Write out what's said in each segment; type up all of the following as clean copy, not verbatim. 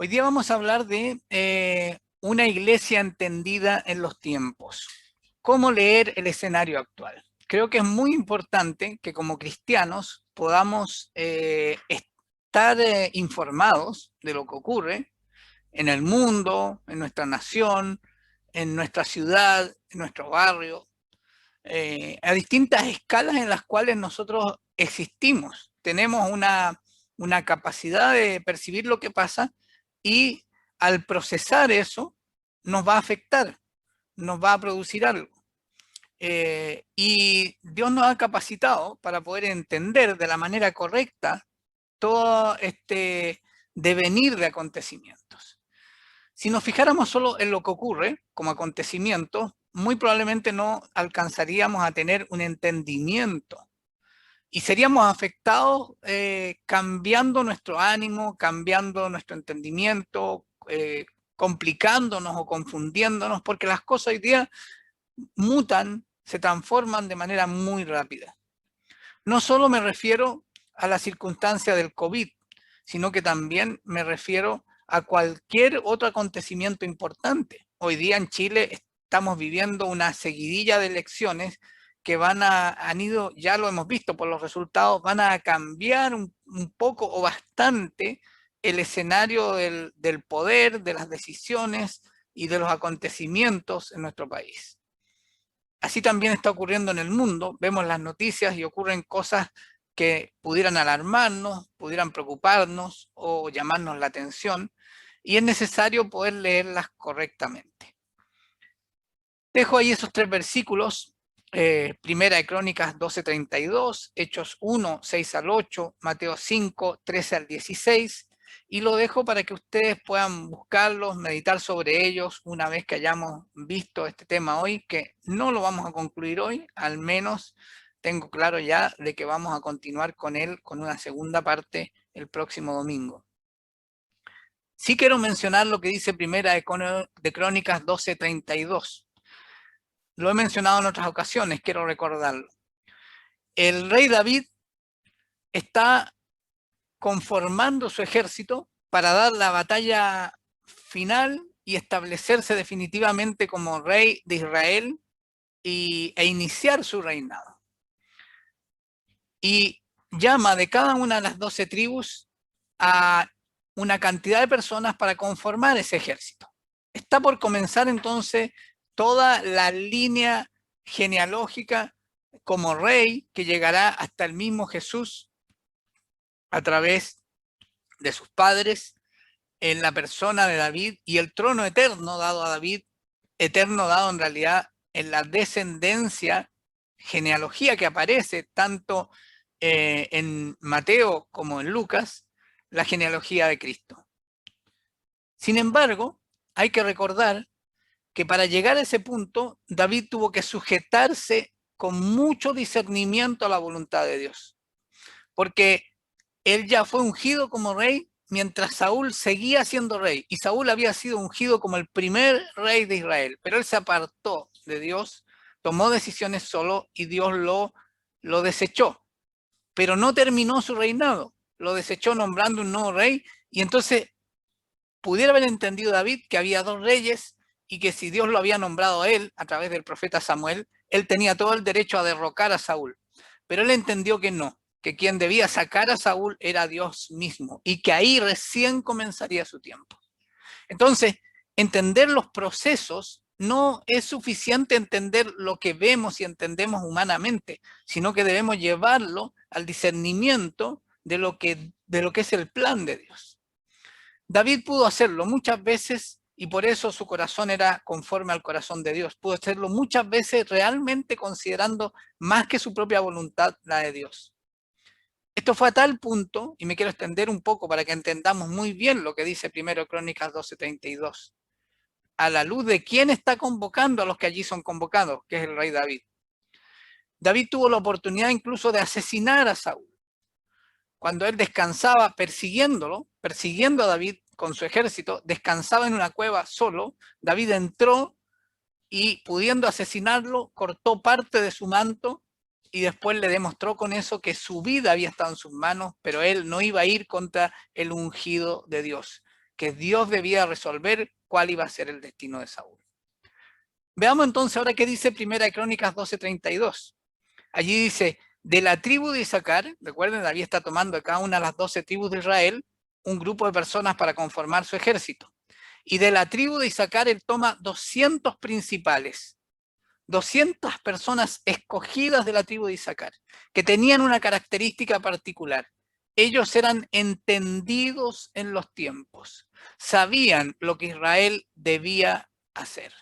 Hoy día vamos a hablar de una iglesia entendida en los tiempos. ¿Cómo leer el escenario actual? Creo que es muy importante que como cristianos podamos estar informados de lo que ocurre en el mundo, en nuestra nación, en nuestra ciudad, en nuestro barrio, a distintas escalas en las cuales nosotros existimos. Tenemos una capacidad de percibir lo que pasa y al procesar eso nos va a afectar, nos va a producir algo. Y Dios nos ha capacitado para poder entender de la manera correcta todo este devenir de acontecimientos. Si nos fijáramos solo en lo que ocurre como acontecimiento, muy probablemente no alcanzaríamos a tener un entendimiento y seríamos afectados cambiando nuestro ánimo, cambiando nuestro entendimiento, complicándonos o confundiéndonos, porque las cosas hoy día mutan, se transforman de manera muy rápida. No solo me refiero a la circunstancia del COVID, sino que también me refiero a cualquier otro acontecimiento importante. Hoy día en Chile estamos viviendo una seguidilla de elecciones que han ido, ya lo hemos visto por los resultados, van a cambiar un poco o bastante el escenario del poder, de las decisiones y de los acontecimientos en nuestro país. Así también está ocurriendo en el mundo. Vemos las noticias y ocurren cosas que pudieran alarmarnos, pudieran preocuparnos o llamarnos la atención, y es necesario poder leerlas correctamente. Dejo ahí esos 3 versículos, Primera de Crónicas 12:32, Hechos 1, 6 al 8, Mateo 5, 13 al 16, y lo dejo para que ustedes puedan buscarlos, meditar sobre ellos una vez que hayamos visto este tema hoy, que no lo vamos a concluir hoy, al menos tengo claro ya de que vamos a continuar con él con una segunda parte el próximo domingo. Sí quiero mencionar lo que dice Primera de Crónicas 12:32. Lo he mencionado en otras ocasiones, quiero recordarlo. El rey David está conformando su ejército para dar la batalla final y establecerse definitivamente como rey de Israel e iniciar su reinado. Y llama de cada una de las 12 tribus a una cantidad de personas para conformar ese ejército. Está por comenzar entonces toda la línea genealógica como rey que llegará hasta el mismo Jesús a través de sus padres en la persona de David y el trono eterno dado a David, eterno dado en realidad en la descendencia, genealogía que aparece tanto en Mateo como en Lucas, la genealogía de Cristo. Sin embargo, hay que recordar que para llegar a ese punto, David tuvo que sujetarse con mucho discernimiento a la voluntad de Dios, porque él ya fue ungido como rey mientras Saúl seguía siendo rey, y Saúl había sido ungido como el primer rey de Israel, pero él se apartó de Dios, tomó decisiones solo y Dios lo desechó, pero no terminó su reinado, lo desechó nombrando un nuevo rey, y entonces pudiera haber entendido David que había 2 reyes y que si Dios lo había nombrado a él a través del profeta Samuel, él tenía todo el derecho a derrocar a Saúl. Pero él entendió que no, que quien debía sacar a Saúl era Dios mismo y que ahí recién comenzaría su tiempo. Entonces, entender los procesos no es suficiente entender lo que vemos y entendemos humanamente, sino que debemos llevarlo al discernimiento de lo que es el plan de Dios. David pudo hacerlo muchas veces y por eso su corazón era conforme al corazón de Dios. Pudo hacerlo muchas veces realmente considerando más que su propia voluntad la de Dios. Esto fue a tal punto, y me quiero extender un poco para que entendamos muy bien lo que dice 1 Crónicas 12:32. A la luz de quién está convocando a los que allí son convocados, que es el rey David. David tuvo la oportunidad incluso de asesinar a Saúl. Cuando él descansaba persiguiendo a David con su ejército, descansaba en una cueva solo, David entró y pudiendo asesinarlo, cortó parte de su manto y después le demostró con eso que su vida había estado en sus manos, pero él no iba a ir contra el ungido de Dios, que Dios debía resolver cuál iba a ser el destino de Saúl. Veamos entonces ahora qué dice Primera de Crónicas 12:32. Allí dice, de la tribu de Isaacar, recuerden, David está tomando de cada una de las 12 tribus de Israel un grupo de personas para conformar su ejército. Y de la tribu de Isaacar él toma 200 principales, 200 personas escogidas de la tribu de Isaacar, que tenían una característica particular. Ellos eran entendidos en los tiempos, sabían lo que Israel debía hacer.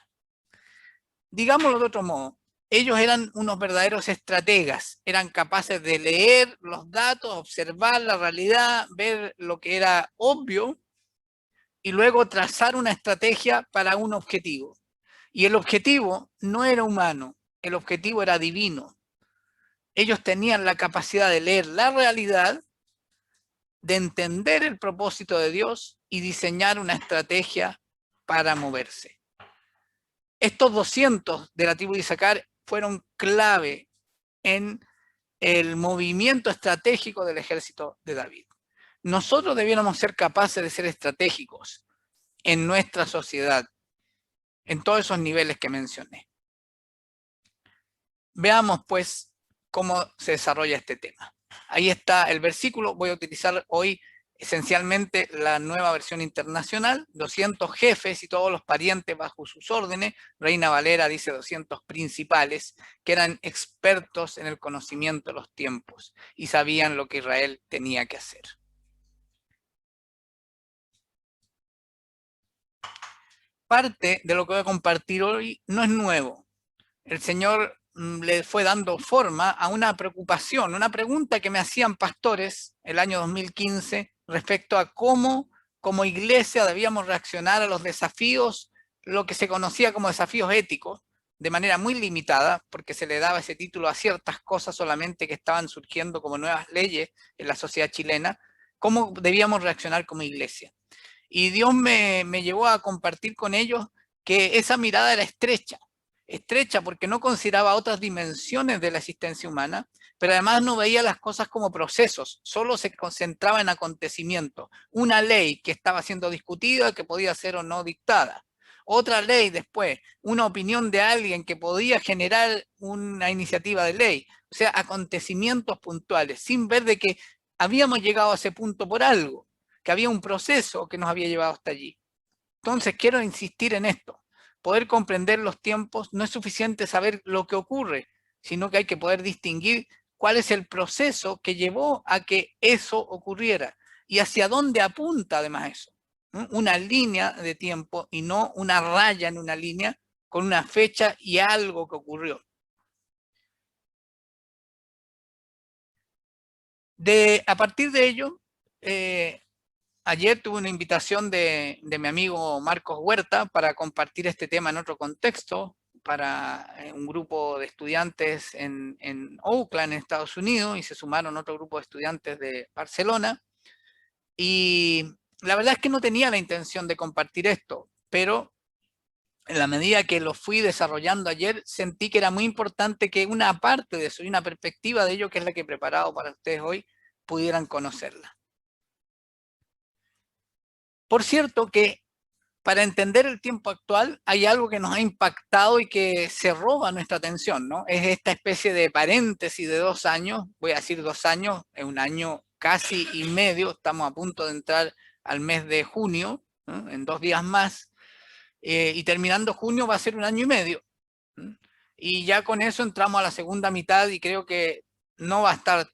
Digámoslo de otro modo, ellos eran unos verdaderos estrategas, eran capaces de leer los datos, observar la realidad, ver lo que era obvio y luego trazar una estrategia para un objetivo. Y el objetivo no era humano, el objetivo era divino. Ellos tenían la capacidad de leer la realidad, de entender el propósito de Dios y diseñar una estrategia para moverse. Estos 200 de la tribu de Isaacar fueron clave en el movimiento estratégico del ejército de David. Nosotros debiéramos ser capaces de ser estratégicos en nuestra sociedad, en todos esos niveles que mencioné. Veamos pues cómo se desarrolla este tema. Ahí está el versículo, voy a utilizar hoy esencialmente la nueva versión internacional, 200 jefes y todos los parientes bajo sus órdenes. Reina Valera dice 200 principales, que eran expertos en el conocimiento de los tiempos y sabían lo que Israel tenía que hacer. Parte de lo que voy a compartir hoy no es nuevo. El Señor le fue dando forma a una preocupación, una pregunta que me hacían pastores el año 2015 respecto a cómo como iglesia debíamos reaccionar a los desafíos, lo que se conocía como desafíos éticos, de manera muy limitada, porque se le daba ese título a ciertas cosas solamente que estaban surgiendo como nuevas leyes en la sociedad chilena, cómo debíamos reaccionar como iglesia. Y Dios me llevó a compartir con ellos que esa mirada era estrecha porque no consideraba otras dimensiones de la existencia humana, pero además no veía las cosas como procesos, solo se concentraba en acontecimientos. Una ley que estaba siendo discutida, que podía ser o no dictada. Otra ley después, una opinión de alguien que podía generar una iniciativa de ley. O sea, acontecimientos puntuales, sin ver de que habíamos llegado a ese punto por algo, que había un proceso que nos había llevado hasta allí. Entonces quiero insistir en esto. Poder comprender los tiempos no es suficiente saber lo que ocurre, sino que hay que poder distinguir cuál es el proceso que llevó a que eso ocurriera y hacia dónde apunta además eso. ¿No? Una línea de tiempo y no una raya en una línea con una fecha y algo que ocurrió. A partir de ello, ayer tuve una invitación de mi amigo Marcos Huerta para compartir este tema en otro contexto, para un grupo de estudiantes en Oakland, en Estados Unidos, y se sumaron otro grupo de estudiantes de Barcelona. Y la verdad es que no tenía la intención de compartir esto, pero en la medida que lo fui desarrollando ayer, sentí que era muy importante que una parte de eso y una perspectiva de ello, que es la que he preparado para ustedes hoy, pudieran conocerla. Por cierto que para entender el tiempo actual hay algo que nos ha impactado y que se roba nuestra atención, ¿no? Es esta especie de paréntesis de 2 años, voy a decir 2 años, es un año casi y medio, estamos a punto de entrar al mes de junio, ¿no? En 2 días más, y terminando junio va a ser un año y medio. ¿No? Y ya con eso entramos a la segunda mitad y creo que no va a estar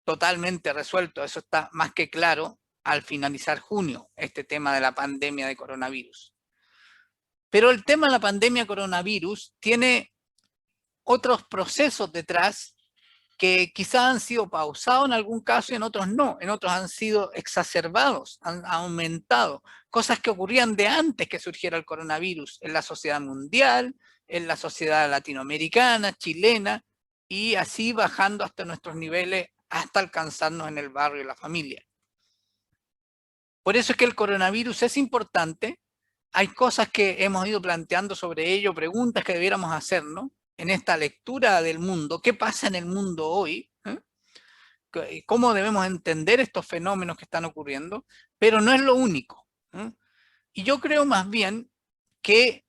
totalmente resuelto, eso está más que claro al finalizar junio, este tema de la pandemia de coronavirus. Pero el tema de la pandemia coronavirus tiene otros procesos detrás que quizás han sido pausados en algún caso y en otros no, en otros han sido exacerbados, han aumentado, cosas que ocurrían de antes que surgiera el coronavirus en la sociedad mundial, en la sociedad latinoamericana, chilena, y así bajando hasta nuestros niveles, hasta alcanzarnos en el barrio y la familia. Por eso es que el coronavirus es importante. Hay cosas que hemos ido planteando sobre ello, preguntas que debiéramos hacernos en esta lectura del mundo. ¿Qué pasa en el mundo hoy? ¿Cómo debemos entender estos fenómenos que están ocurriendo? Pero no es lo único. ¿Mm? Y yo creo más bien que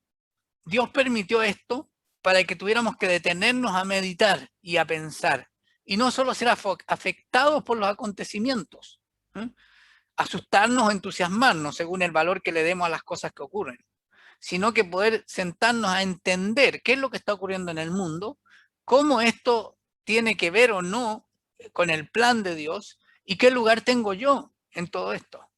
Dios permitió esto para que tuviéramos que detenernos a meditar y a pensar, y no solo ser afectados por los acontecimientos, ¿eh? Asustarnos o entusiasmarnos según el valor que le demos a las cosas que ocurren, sino que poder sentarnos a entender qué es lo que está ocurriendo en el mundo, cómo esto tiene que ver o no con el plan de Dios y qué lugar tengo yo en todo esto.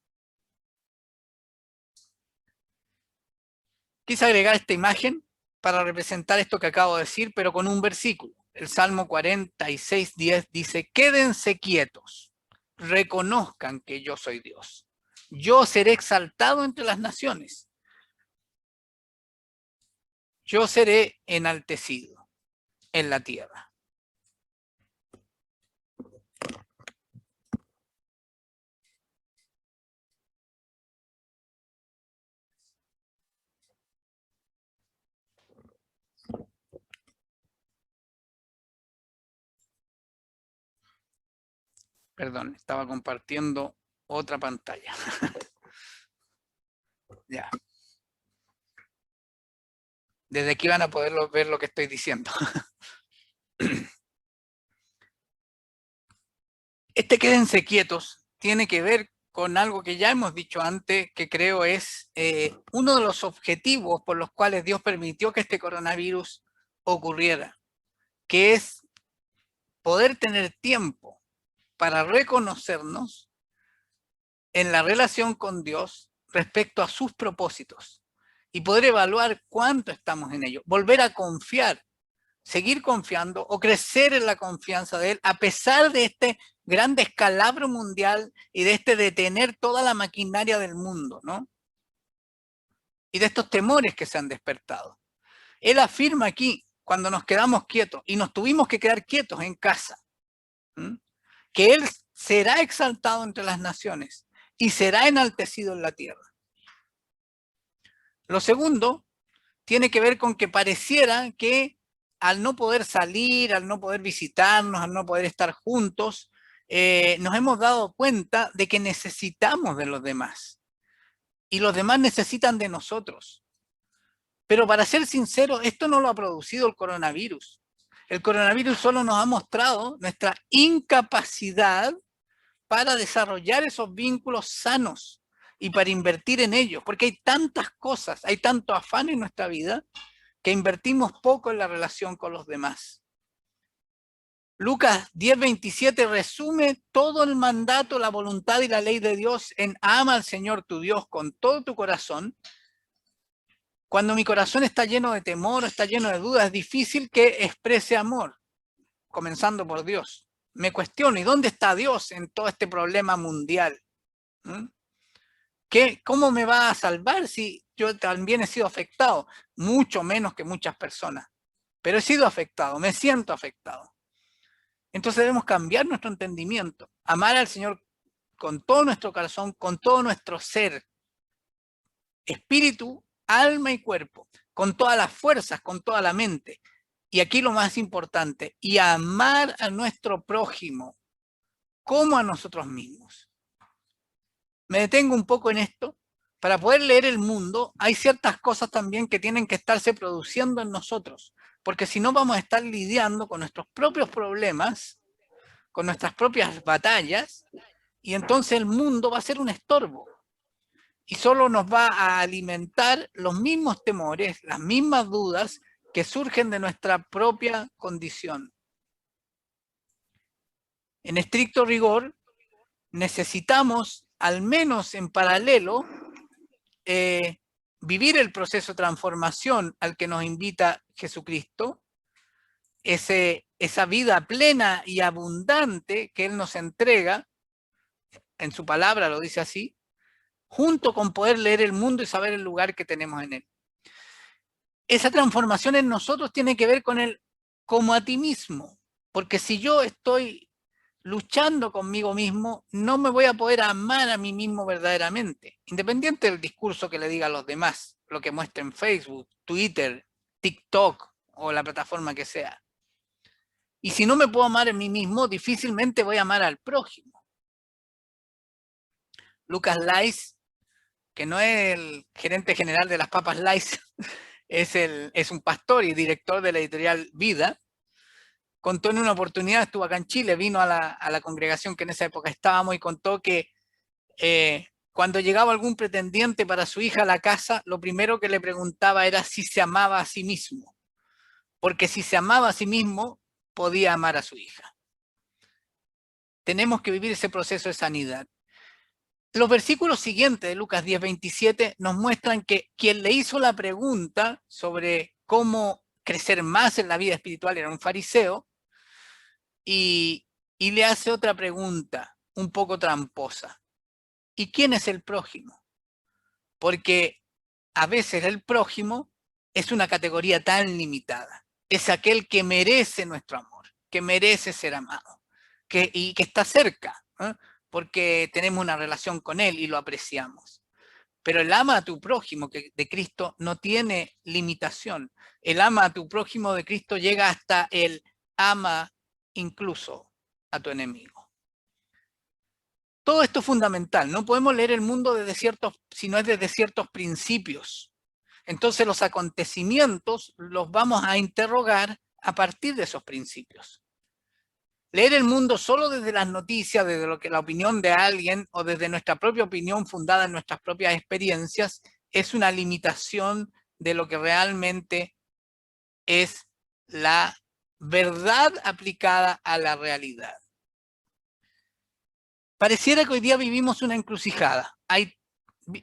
Quise agregar esta imagen para representar esto que acabo de decir, pero con un versículo. El Salmo 46:10 dice: quédense quietos, reconozcan que yo soy Dios. Yo seré exaltado entre las naciones. Yo seré enaltecido en la tierra. Perdón, estaba compartiendo otra pantalla. Ya. Desde aquí van a poder ver lo que estoy diciendo. Este quédense quietos tiene que ver con algo que ya hemos dicho antes, que creo es uno de los objetivos por los cuales Dios permitió que este coronavirus ocurriera, que es poder tener tiempo para reconocernos en la relación con Dios respecto a sus propósitos y poder evaluar cuánto estamos en ello, volver a confiar, seguir confiando o crecer en la confianza de Él, a pesar de este gran descalabro mundial y de este detener toda la maquinaria del mundo, ¿no? Y de estos temores que se han despertado. Él afirma aquí, cuando nos quedamos quietos, y nos tuvimos que quedar quietos en casa, ¿m? Que Él será exaltado entre las naciones y será enaltecido en la tierra. Lo segundo tiene que ver con que pareciera que al no poder salir, al no poder visitarnos, al no poder estar juntos, nos hemos dado cuenta de que necesitamos de los demás y los demás necesitan de nosotros. Pero para ser sincero, esto no lo ha producido el coronavirus. El coronavirus solo nos ha mostrado nuestra incapacidad para desarrollar esos vínculos sanos y para invertir en ellos, porque hay tantas cosas, hay tanto afán en nuestra vida que invertimos poco en la relación con los demás. Lucas 10:27 resume todo el mandato, la voluntad y la ley de Dios en ama al Señor tu Dios con todo tu corazón. Cuando mi corazón está lleno de temor, está lleno de dudas, es difícil que exprese amor, comenzando por Dios. Me cuestiono, ¿y dónde está Dios en todo este problema mundial? ¿Mm? ¿Cómo me va a salvar si yo también he sido afectado? Mucho menos que muchas personas, pero he sido afectado, me siento afectado. Entonces debemos cambiar nuestro entendimiento, amar al Señor con todo nuestro corazón, con todo nuestro ser, espíritu, alma y cuerpo, con todas las fuerzas, con toda la mente. Y aquí lo más importante, y amar a nuestro prójimo como a nosotros mismos. Me detengo un poco en esto. Para poder leer el mundo, hay ciertas cosas también que tienen que estarse produciendo en nosotros, porque si no vamos a estar lidiando con nuestros propios problemas, con nuestras propias batallas, y entonces el mundo va a ser un estorbo y solo nos va a alimentar los mismos temores, las mismas dudas que surgen de nuestra propia condición. En estricto rigor, necesitamos, al menos en paralelo, vivir el proceso de transformación al que nos invita Jesucristo, esa vida plena y abundante que Él nos entrega, en su palabra lo dice así, junto con poder leer el mundo y saber el lugar que tenemos en él. Esa transformación en nosotros tiene que ver con el como a ti mismo, porque si yo estoy luchando conmigo mismo, no me voy a poder amar a mí mismo verdaderamente, independiente del discurso que le diga a los demás, lo que muestre en Facebook, Twitter, TikTok o la plataforma que sea. Y si no me puedo amar a mí mismo, difícilmente voy a amar al prójimo. Lucas Leis que no es el gerente general de las papas Lays, es un pastor y director de la editorial Vida, contó en una oportunidad, estuvo acá en Chile, vino a la congregación que en esa época estábamos y contó que cuando llegaba algún pretendiente para su hija a la casa, lo primero que le preguntaba era si se amaba a sí mismo, porque si se amaba a sí mismo, podía amar a su hija. Tenemos que vivir ese proceso de sanidad. Los versículos siguientes de Lucas 10:27 nos muestran que quien le hizo la pregunta sobre cómo crecer más en la vida espiritual era un fariseo, y le hace otra pregunta un poco tramposa. ¿Y quién es el prójimo? Porque a veces el prójimo es una categoría tan limitada. Es aquel que merece nuestro amor, que merece ser amado, y que está cerca, ¿eh? Porque tenemos una relación con él y lo apreciamos. Pero el ama a tu prójimo de Cristo no tiene limitación. El ama a tu prójimo de Cristo llega hasta el ama incluso a tu enemigo. Todo esto es fundamental. No podemos leer el mundo desde si no es desde ciertos principios. Entonces los acontecimientos los vamos a interrogar a partir de esos principios. Leer el mundo solo desde las noticias, desde la opinión de alguien o desde nuestra propia opinión fundada en nuestras propias experiencias, es una limitación de lo que realmente es la verdad aplicada a la realidad. Pareciera que hoy día vivimos una encrucijada.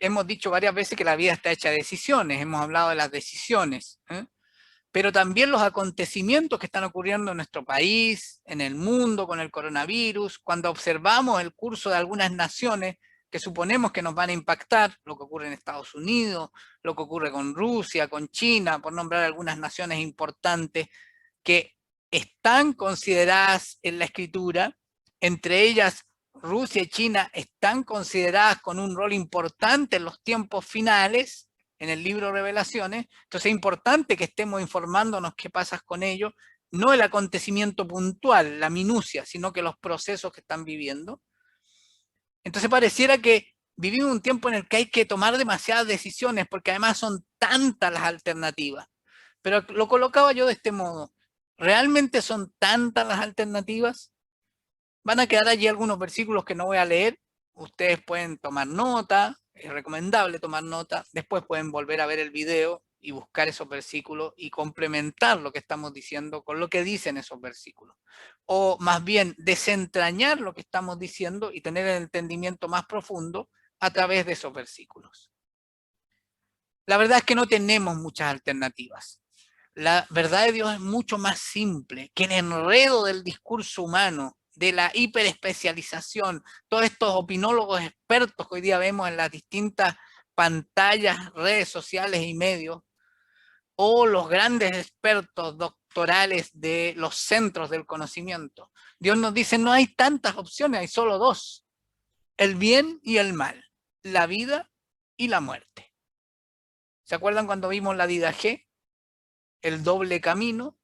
Hemos dicho varias veces que la vida está hecha de decisiones, hemos hablado de las decisiones, pero también los acontecimientos que están ocurriendo en nuestro país, en el mundo con el coronavirus, cuando observamos el curso de algunas naciones que suponemos que nos van a impactar, lo que ocurre en Estados Unidos, lo que ocurre con Rusia, con China, por nombrar algunas naciones importantes que están consideradas en la Escritura, entre ellas Rusia y China están consideradas con un rol importante en los tiempos finales, en el libro de Revelaciones. Entonces es importante que estemos informándonos qué pasa con ellos, no el acontecimiento puntual, la minucia, sino que los procesos que están viviendo. Entonces pareciera que vivimos un tiempo en el que hay que tomar demasiadas decisiones, porque además son tantas las alternativas. Pero lo colocaba yo de este modo. ¿Realmente son tantas las alternativas? Van a quedar allí algunos versículos que no voy a leer. Ustedes pueden tomar nota, es recomendable tomar nota. Después pueden volver a ver el video y buscar esos versículos y complementar lo que estamos diciendo con lo que dicen esos versículos. O más bien desentrañar lo que estamos diciendo y tener el entendimiento más profundo a través de esos versículos. La verdad es que no tenemos muchas alternativas. La verdad de Dios es mucho más simple que el enredo del discurso humano, de la hiperespecialización, todos estos opinólogos expertos que hoy día vemos en las distintas pantallas, redes sociales y medios, o los grandes expertos doctorales de los centros del conocimiento. Dios nos dice, no hay tantas opciones, hay solo dos: el bien y el mal, la vida y la muerte. ¿Se acuerdan cuando vimos la Didaché? El doble camino.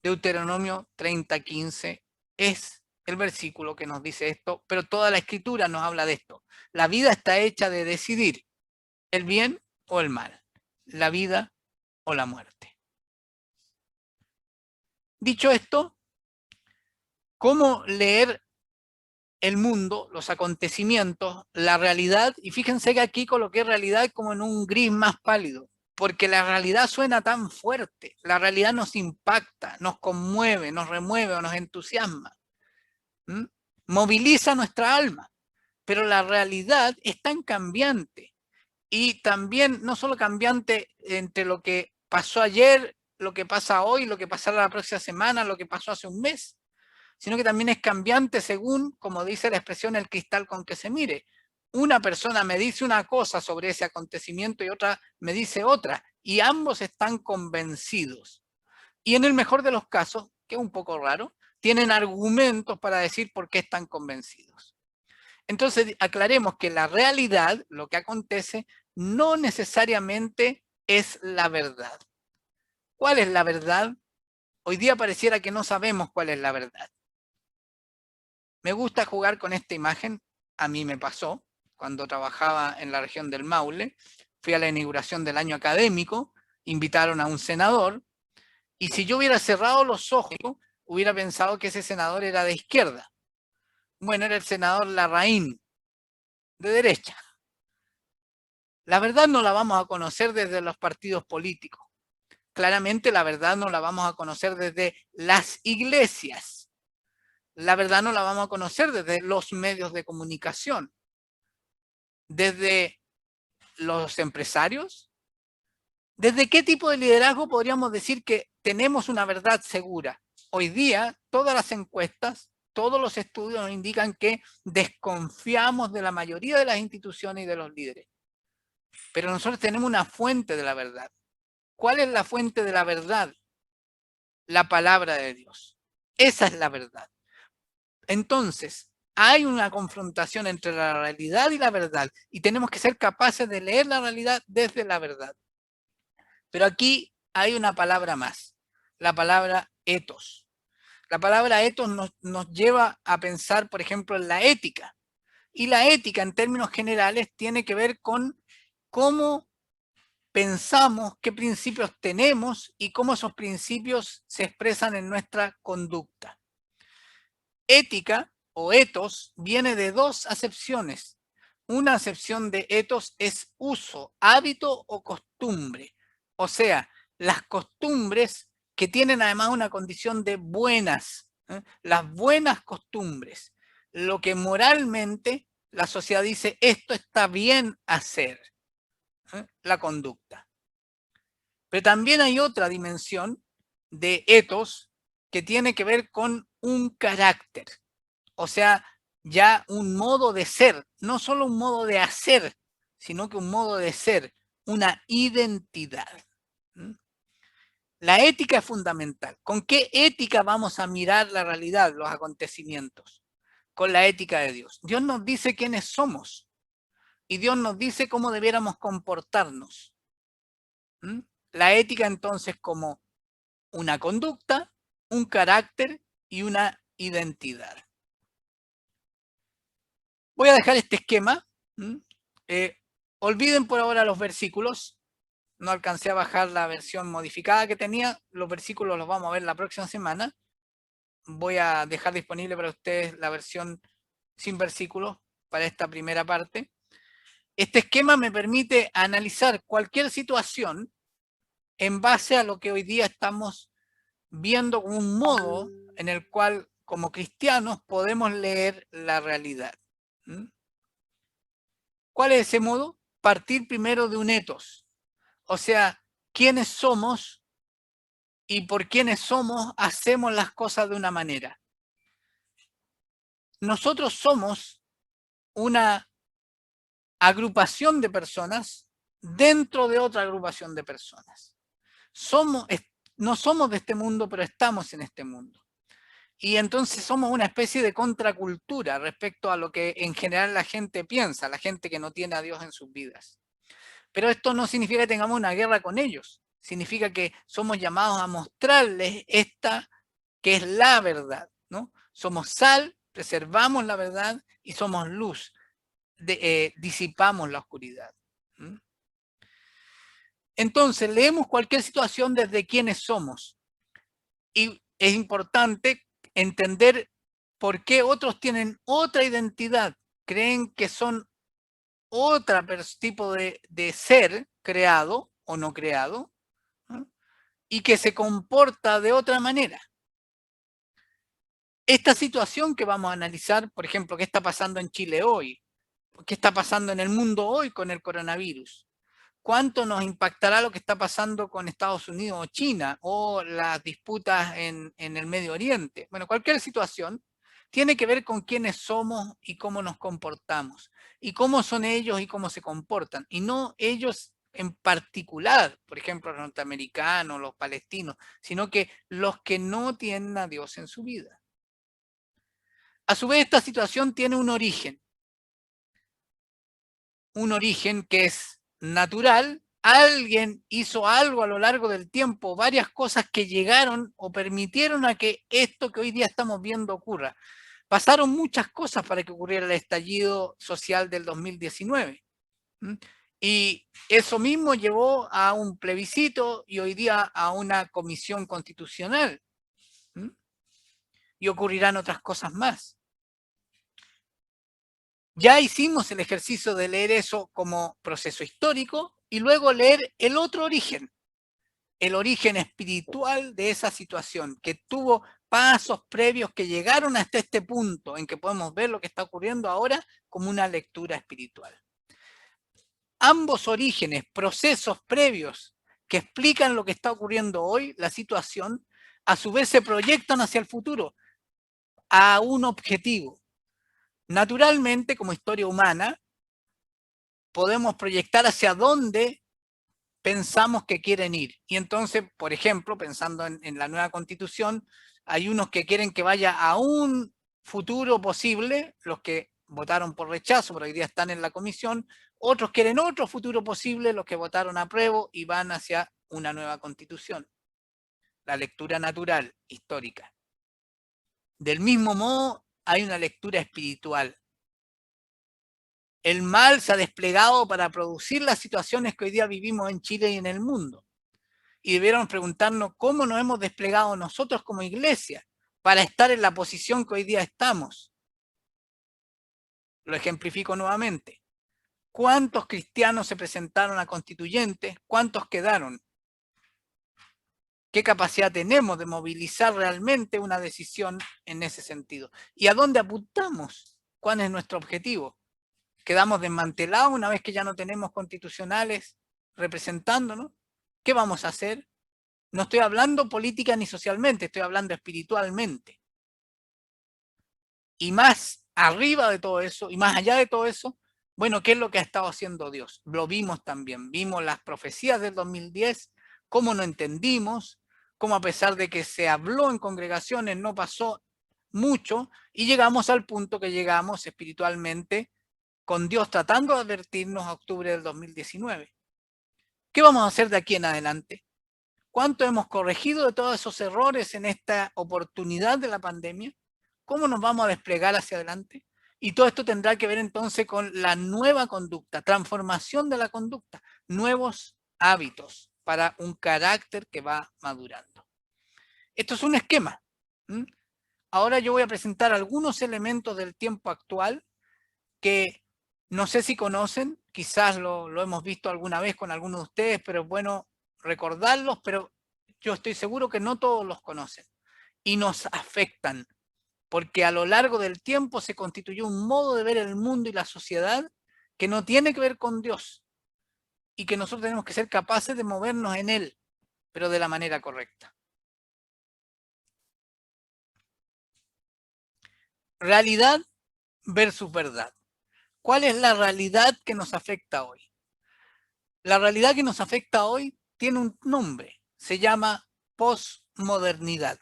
Deuteronomio 30:15 es el versículo que nos dice esto, pero toda la escritura nos habla de esto. La vida está hecha de decidir el bien o el mal, la vida o la muerte. Dicho esto, ¿cómo leer el mundo, los acontecimientos, la realidad? Y fíjense que aquí coloqué realidad como en un gris más pálido, porque la realidad suena tan fuerte, la realidad nos impacta, nos conmueve, nos remueve o nos entusiasma, moviliza nuestra alma, pero la realidad es tan cambiante, y también no solo cambiante entre lo que pasó ayer, lo que pasa hoy, lo que pasará la próxima semana, lo que pasó hace un mes, sino que también es cambiante según, como dice la expresión, el cristal con que se mire. Una persona me dice una cosa sobre ese acontecimiento y otra me dice otra, y ambos están convencidos. Y en el mejor de los casos, que es un poco raro, tienen argumentos para decir por qué están convencidos. Entonces, aclaremos que la realidad, lo que acontece, no necesariamente es la verdad. ¿Cuál es la verdad? Hoy día pareciera que no sabemos cuál es la verdad. Me gusta jugar con esta imagen, a mí me pasó, cuando trabajaba en la región del Maule. Fui a la inauguración del año académico, invitaron a un senador, y si yo hubiera cerrado los ojos, hubiera pensado que ese senador era de izquierda. Bueno, era el senador Larraín, de derecha. La verdad no la vamos a conocer desde los partidos políticos. Claramente la verdad no la vamos a conocer desde las iglesias. La verdad no la vamos a conocer desde los medios de comunicación. Desde los empresarios. ¿Desde qué tipo de liderazgo podríamos decir que tenemos una verdad segura? Hoy día, todas las encuestas, todos los estudios nos indican que desconfiamos de la mayoría de las instituciones y de los líderes. Pero nosotros tenemos una fuente de la verdad. ¿Cuál es la fuente de la verdad? La palabra de Dios. Esa es la verdad. Entonces, hay una confrontación entre la realidad y la verdad, y tenemos que ser capaces de leer la realidad desde la verdad. Pero aquí hay una palabra más, la palabra ethos. La palabra ethos nos lleva a pensar, por ejemplo, en la ética. Y la ética, en términos generales, tiene que ver con cómo pensamos, qué principios tenemos y cómo esos principios se expresan en nuestra conducta. Ética o ethos viene de dos acepciones. Una acepción de ethos es uso, hábito o costumbre. O sea, las costumbres que tienen además una condición de buenas, las buenas costumbres, lo que moralmente la sociedad dice, esto está bien hacer, la conducta. Pero también hay otra dimensión de ethos que tiene que ver con un carácter. O sea, ya un modo de ser, no solo un modo de hacer, sino que un modo de ser, una identidad. La ética es fundamental. ¿Con qué ética vamos a mirar la realidad, los acontecimientos? Con la ética de Dios. Dios nos dice quiénes somos y Dios nos dice cómo debiéramos comportarnos. La ética entonces como una conducta, un carácter y una identidad. Voy a dejar este esquema. Olviden por ahora los versículos. No alcancé a bajar la versión modificada que tenía. Los versículos los vamos a ver la próxima semana. Voy a dejar disponible para ustedes la versión sin versículos para esta primera parte. Este esquema me permite analizar cualquier situación en base a lo que hoy día estamos viendo como un modo en el cual como cristianos podemos leer la realidad. ¿Cuál es ese modo? Partir primero de un ethos. O sea, quiénes somos y por quiénes somos hacemos las cosas de una manera. Nosotros somos una agrupación de personas dentro de otra agrupación de personas. No somos de este mundo, pero estamos en este mundo. Y entonces somos una especie de contracultura respecto a lo que en general la gente piensa, la gente que no tiene a Dios en sus vidas. Pero esto no significa que tengamos una guerra con ellos. Significa que somos llamados a mostrarles esta que es la verdad, ¿no? Somos sal, preservamos la verdad y somos luz, disipamos la oscuridad. Entonces, leemos cualquier situación desde quiénes somos. Y es importante entender por qué otros tienen otra identidad, creen que son otro tipo de ser creado o no creado, ¿no? Y que se comporta de otra manera. Esta situación que vamos a analizar, por ejemplo, qué está pasando en Chile hoy, qué está pasando en el mundo hoy con el coronavirus, cuánto nos impactará lo que está pasando con Estados Unidos o China o las disputas en el Medio Oriente. Bueno, cualquier situación tiene que ver con quiénes somos y cómo nos comportamos, y cómo son ellos y cómo se comportan, y no ellos en particular, por ejemplo, los norteamericanos, los palestinos, sino que los que no tienen a Dios en su vida. A su vez, esta situación tiene un origen que es natural. Alguien hizo algo a lo largo del tiempo, varias cosas que llegaron o permitieron a que esto que hoy día estamos viendo ocurra. Pasaron muchas cosas para que ocurriera el estallido social del 2019. Y eso mismo llevó a un plebiscito y hoy día a una comisión constitucional. Y ocurrirán otras cosas más. Ya hicimos el ejercicio de leer eso como proceso histórico y luego leer el otro origen, el origen espiritual de esa situación, que tuvo pasos previos que llegaron hasta este punto en que podemos ver lo que está ocurriendo ahora como una lectura espiritual. Ambos orígenes, procesos previos que explican lo que está ocurriendo hoy, la situación, a su vez se proyectan hacia el futuro, a un objetivo. Naturalmente, como historia humana, podemos proyectar hacia dónde pensamos que quieren ir. Y entonces, por ejemplo, pensando en la nueva constitución, hay unos que quieren que vaya a un futuro posible, los que votaron por rechazo, pero hoy día están en la comisión, otros quieren otro futuro posible, los que votaron apruebo y van hacia una nueva constitución. La lectura natural, histórica. Del mismo modo, hay una lectura espiritual. El mal se ha desplegado para producir las situaciones que hoy día vivimos en Chile y en el mundo. Y debieron preguntarnos cómo nos hemos desplegado nosotros como iglesia para estar en la posición que hoy día estamos. Lo ejemplifico nuevamente. ¿Cuántos cristianos se presentaron a constituyentes? ¿Cuántos quedaron? ¿Qué capacidad tenemos de movilizar realmente una decisión en ese sentido? ¿Y a dónde apuntamos? ¿Cuál es nuestro objetivo? ¿Quedamos desmantelados una vez que ya no tenemos constitucionales representándonos? ¿Qué vamos a hacer? No estoy hablando política ni socialmente, estoy hablando espiritualmente. Y más arriba de todo eso, y más allá de todo eso, bueno, ¿qué es lo que ha estado haciendo Dios? Lo vimos también, vimos las profecías del 2010, cómo no entendimos, cómo a pesar de que se habló en congregaciones no pasó mucho, y llegamos al punto que llegamos espiritualmente con Dios tratando de advertirnos a octubre del 2019. ¿Qué vamos a hacer de aquí en adelante? ¿Cuánto hemos corregido de todos esos errores en esta oportunidad de la pandemia? ¿Cómo nos vamos a desplegar hacia adelante? Y todo esto tendrá que ver entonces con la nueva conducta, transformación de la conducta, nuevos hábitos para un carácter que va madurando. Esto es un esquema. Ahora yo voy a presentar algunos elementos del tiempo actual que no sé si conocen, quizás lo hemos visto alguna vez con algunos de ustedes, pero es bueno recordarlos, pero yo estoy seguro que no todos los conocen y nos afectan, porque a lo largo del tiempo se constituyó un modo de ver el mundo y la sociedad que no tiene que ver con Dios y que nosotros tenemos que ser capaces de movernos en él, pero de la manera correcta. Realidad versus verdad. ¿Cuál es la realidad que nos afecta hoy? La realidad que nos afecta hoy tiene un nombre, se llama posmodernidad.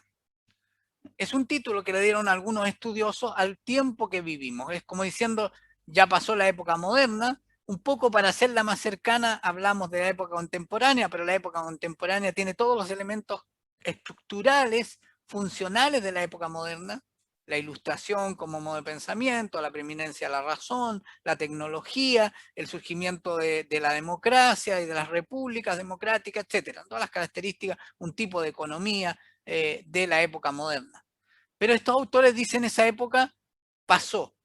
Es un título que le dieron algunos estudiosos al tiempo que vivimos. Es como diciendo, ya pasó la época moderna, un poco para hacerla más cercana hablamos de la época contemporánea, pero la época contemporánea tiene todos los elementos estructurales, funcionales de la época moderna, la ilustración como modo de pensamiento, la preeminencia de la razón, la tecnología, el surgimiento de la democracia y de las repúblicas democráticas, etcétera. Todas las características, un tipo de economía de la época moderna. Pero estos autores dicen esa época pasó.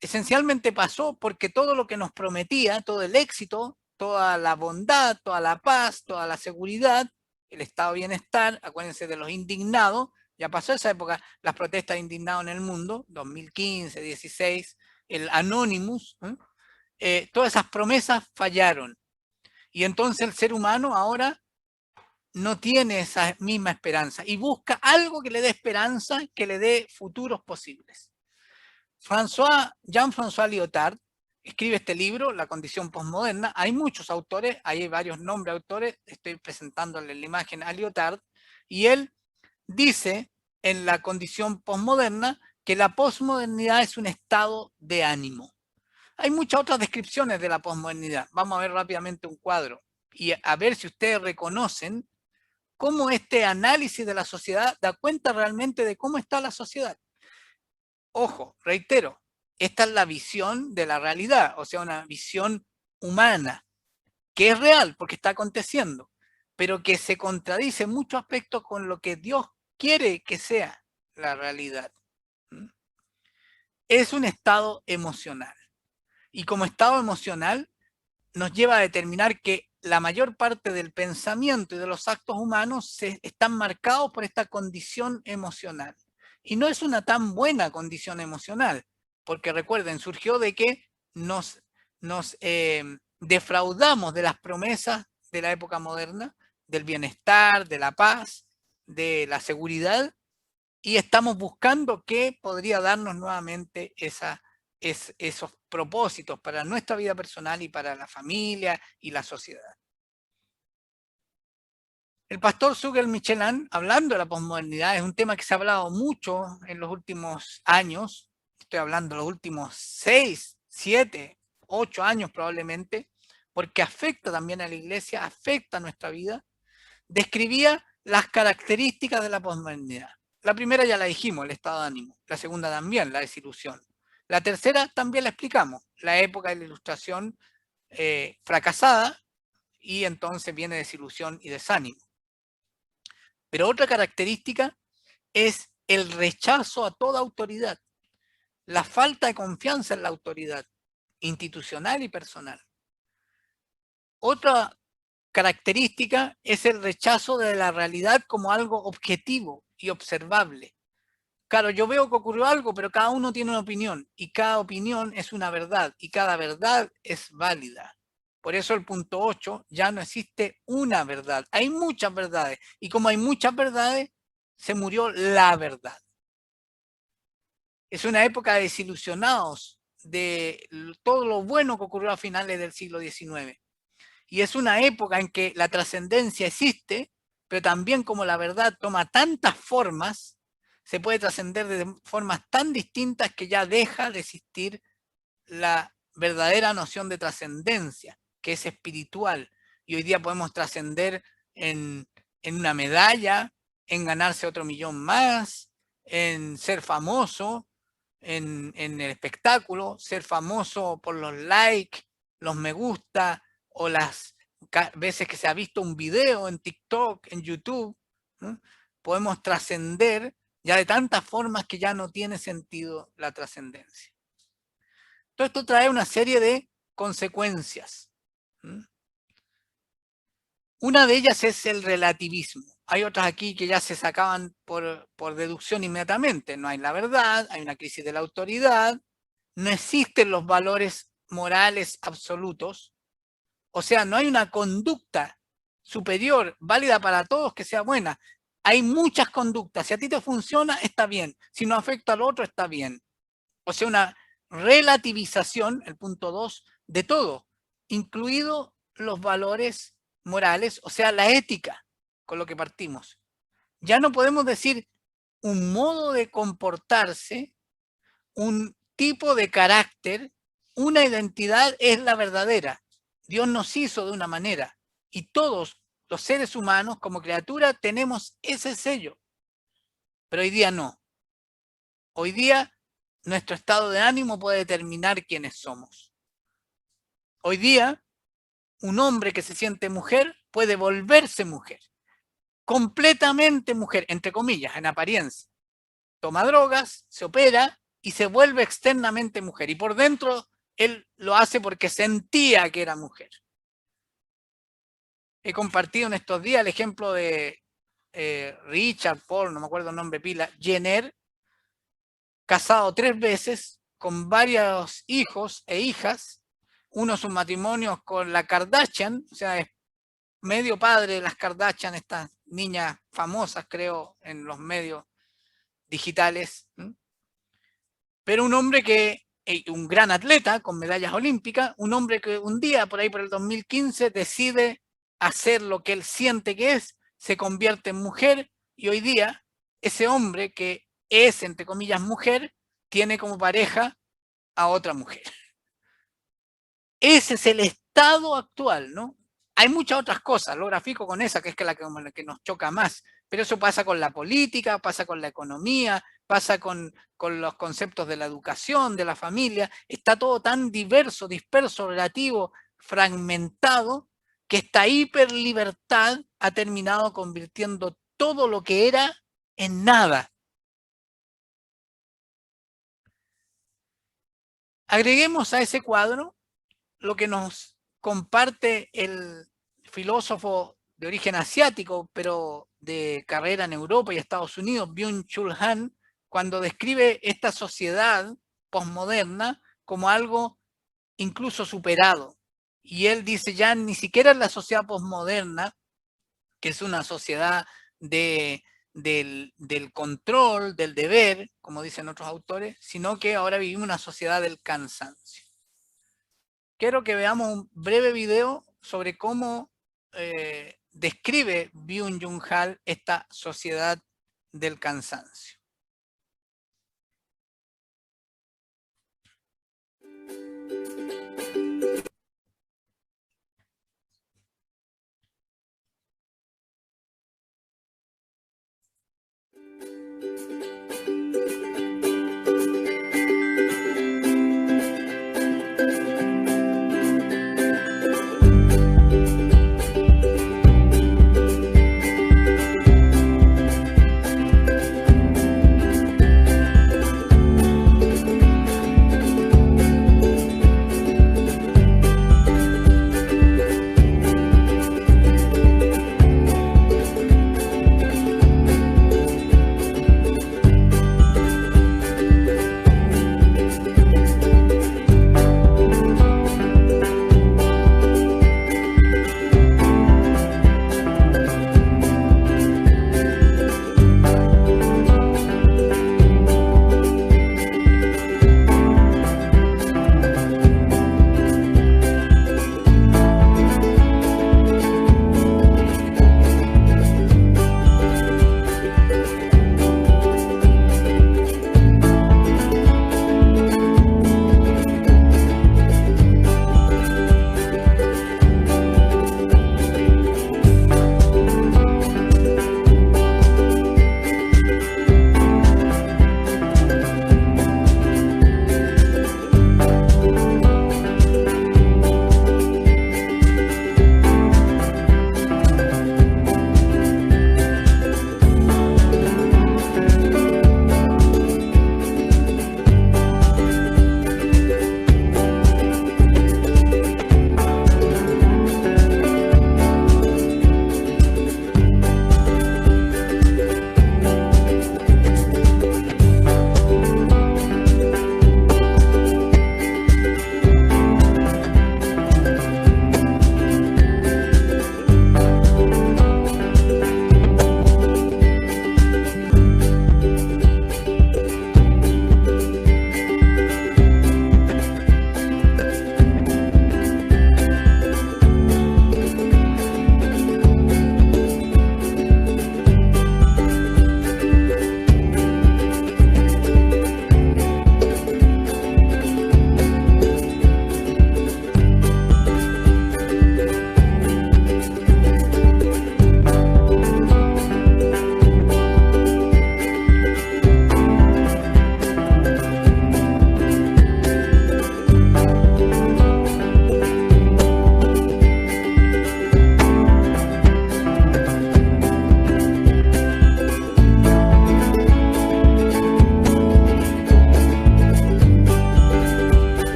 Esencialmente pasó porque todo lo que nos prometía, todo el éxito, toda la bondad, toda la paz, toda la seguridad, el estado de bienestar, acuérdense de los indignados, ya pasó esa época, las protestas de indignados en el mundo, 2015, 16, el Anonymous, todas esas promesas fallaron. Y entonces el ser humano ahora no tiene esa misma esperanza y busca algo que le dé esperanza, que le dé futuros posibles. Jean-François Lyotard escribe este libro, La condición postmoderna. Hay muchos autores, hay varios nombres de autores, estoy presentándole la imagen a Lyotard, y él dice en La condición postmoderna que la postmodernidad es un estado de ánimo. Hay muchas otras descripciones de la postmodernidad. Vamos a ver rápidamente un cuadro y a ver si ustedes reconocen cómo este análisis de la sociedad da cuenta realmente de cómo está la sociedad. Ojo, reitero, esta es la visión de la realidad, o sea, una visión humana, que es real porque está aconteciendo, pero que se contradice en muchos aspectos con lo que Dios quiere que sea la realidad. Es un estado emocional. Y como estado emocional nos lleva a determinar que la mayor parte del pensamiento y de los actos humanos están marcados por esta condición emocional. Y no es una tan buena condición emocional, porque recuerden, surgió de que nos defraudamos de las promesas de la época moderna, del bienestar, de la paz, de la seguridad, y estamos buscando qué podría darnos nuevamente esos propósitos para nuestra vida personal y para la familia y la sociedad. El pastor Sugel Michelin, hablando de la posmodernidad, es un tema que se ha hablado mucho en los últimos años, estoy hablando de los últimos 6, 7, 8 años probablemente, porque afecta también a la iglesia, afecta a nuestra vida, describía las características de la posmodernidad. La primera ya la dijimos, el estado de ánimo. La segunda también, la desilusión. La tercera también la explicamos, la época de la ilustración fracasada, y entonces viene desilusión y desánimo. Pero otra característica es el rechazo a toda autoridad, la falta de confianza en la autoridad institucional y personal. Otra característica es el rechazo de la realidad como algo objetivo y observable. Claro, yo veo que ocurrió algo, pero cada uno tiene una opinión y cada opinión es una verdad y cada verdad es válida. Por eso el punto 8, ya no existe una verdad, hay muchas verdades y como hay muchas verdades, se murió la verdad. Es una época de desilusionados de todo lo bueno que ocurrió a finales del siglo XIX. Y es una época en que la trascendencia existe, pero también como la verdad toma tantas formas, se puede trascender de formas tan distintas que ya deja de existir la verdadera noción de trascendencia, que es espiritual. Y hoy día podemos trascender en una medalla, en ganarse otro millón más, en ser famoso, en el espectáculo, ser famoso por los likes, los me gusta o las veces que se ha visto un video en TikTok, en YouTube, ¿no? Podemos trascender ya de tantas formas que ya no tiene sentido la trascendencia. Todo esto trae una serie de consecuencias. Una de ellas es el relativismo. Hay otras aquí que ya se sacaban por deducción inmediatamente. No hay la verdad, hay una crisis de la autoridad, no existen los valores morales absolutos, o sea, no hay una conducta superior, válida para todos, que sea buena. Hay muchas conductas. Si a ti te funciona, está bien. Si no afecta al otro, está bien. O sea, una relativización, el punto 2, de todo, incluido los valores morales, o sea, la ética, con lo que partimos. Ya no podemos decir un modo de comportarse, un tipo de carácter, una identidad es la verdadera. Dios nos hizo de una manera y todos los seres humanos como criatura tenemos ese sello. Pero hoy día no. Hoy día nuestro estado de ánimo puede determinar quiénes somos. Hoy día un hombre que se siente mujer puede volverse mujer. Completamente mujer, entre comillas, en apariencia. Toma drogas, se opera y se vuelve externamente mujer. Y por dentro él lo hace porque sentía que era mujer. He compartido en estos días el ejemplo de Richard, Paul, no me acuerdo el nombre pila, Jenner, casado 3 veces, con varios hijos e hijas, uno sus matrimonios con la Kardashian, o sea, es medio padre de las Kardashian, estas niñas famosas, creo, en los medios digitales, pero un hombre que, un gran atleta con medallas olímpicas, un hombre que un día, por ahí por el 2015, decide hacer lo que él siente que es, se convierte en mujer y hoy día ese hombre que es, entre comillas, mujer, tiene como pareja a otra mujer. Ese es el estado actual, ¿no? Hay muchas otras cosas, lo grafico con esa, que es la que nos choca más, pero eso pasa con la política, pasa con la economía, pasa con los conceptos de la educación, de la familia. Está todo tan diverso, disperso, relativo, fragmentado, que esta hiperlibertad ha terminado convirtiendo todo lo que era en nada. Agreguemos a ese cuadro lo que nos comparte el filósofo de origen asiático, pero de carrera en Europa y Estados Unidos, Byung-Chul Han, cuando describe esta sociedad posmoderna como algo incluso superado. Y él dice, ya ni siquiera es la sociedad posmoderna, que es una sociedad del control, del deber, como dicen otros autores, sino que ahora vivimos una sociedad del cansancio. Quiero que veamos un breve video sobre cómo describe Byung-Chul Han esta sociedad del cansancio.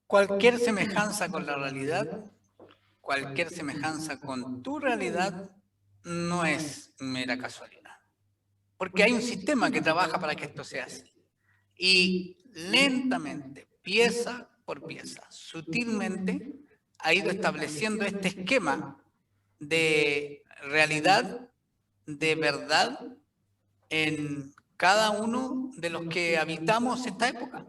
Cualquier semejanza con la realidad, cualquier semejanza con tu realidad, no es mera casualidad. Porque hay un sistema que trabaja para que esto sea así. Y lentamente, pieza por pieza, sutilmente, ha ido estableciendo este esquema de realidad, de verdad, en cada uno de los que habitamos esta época,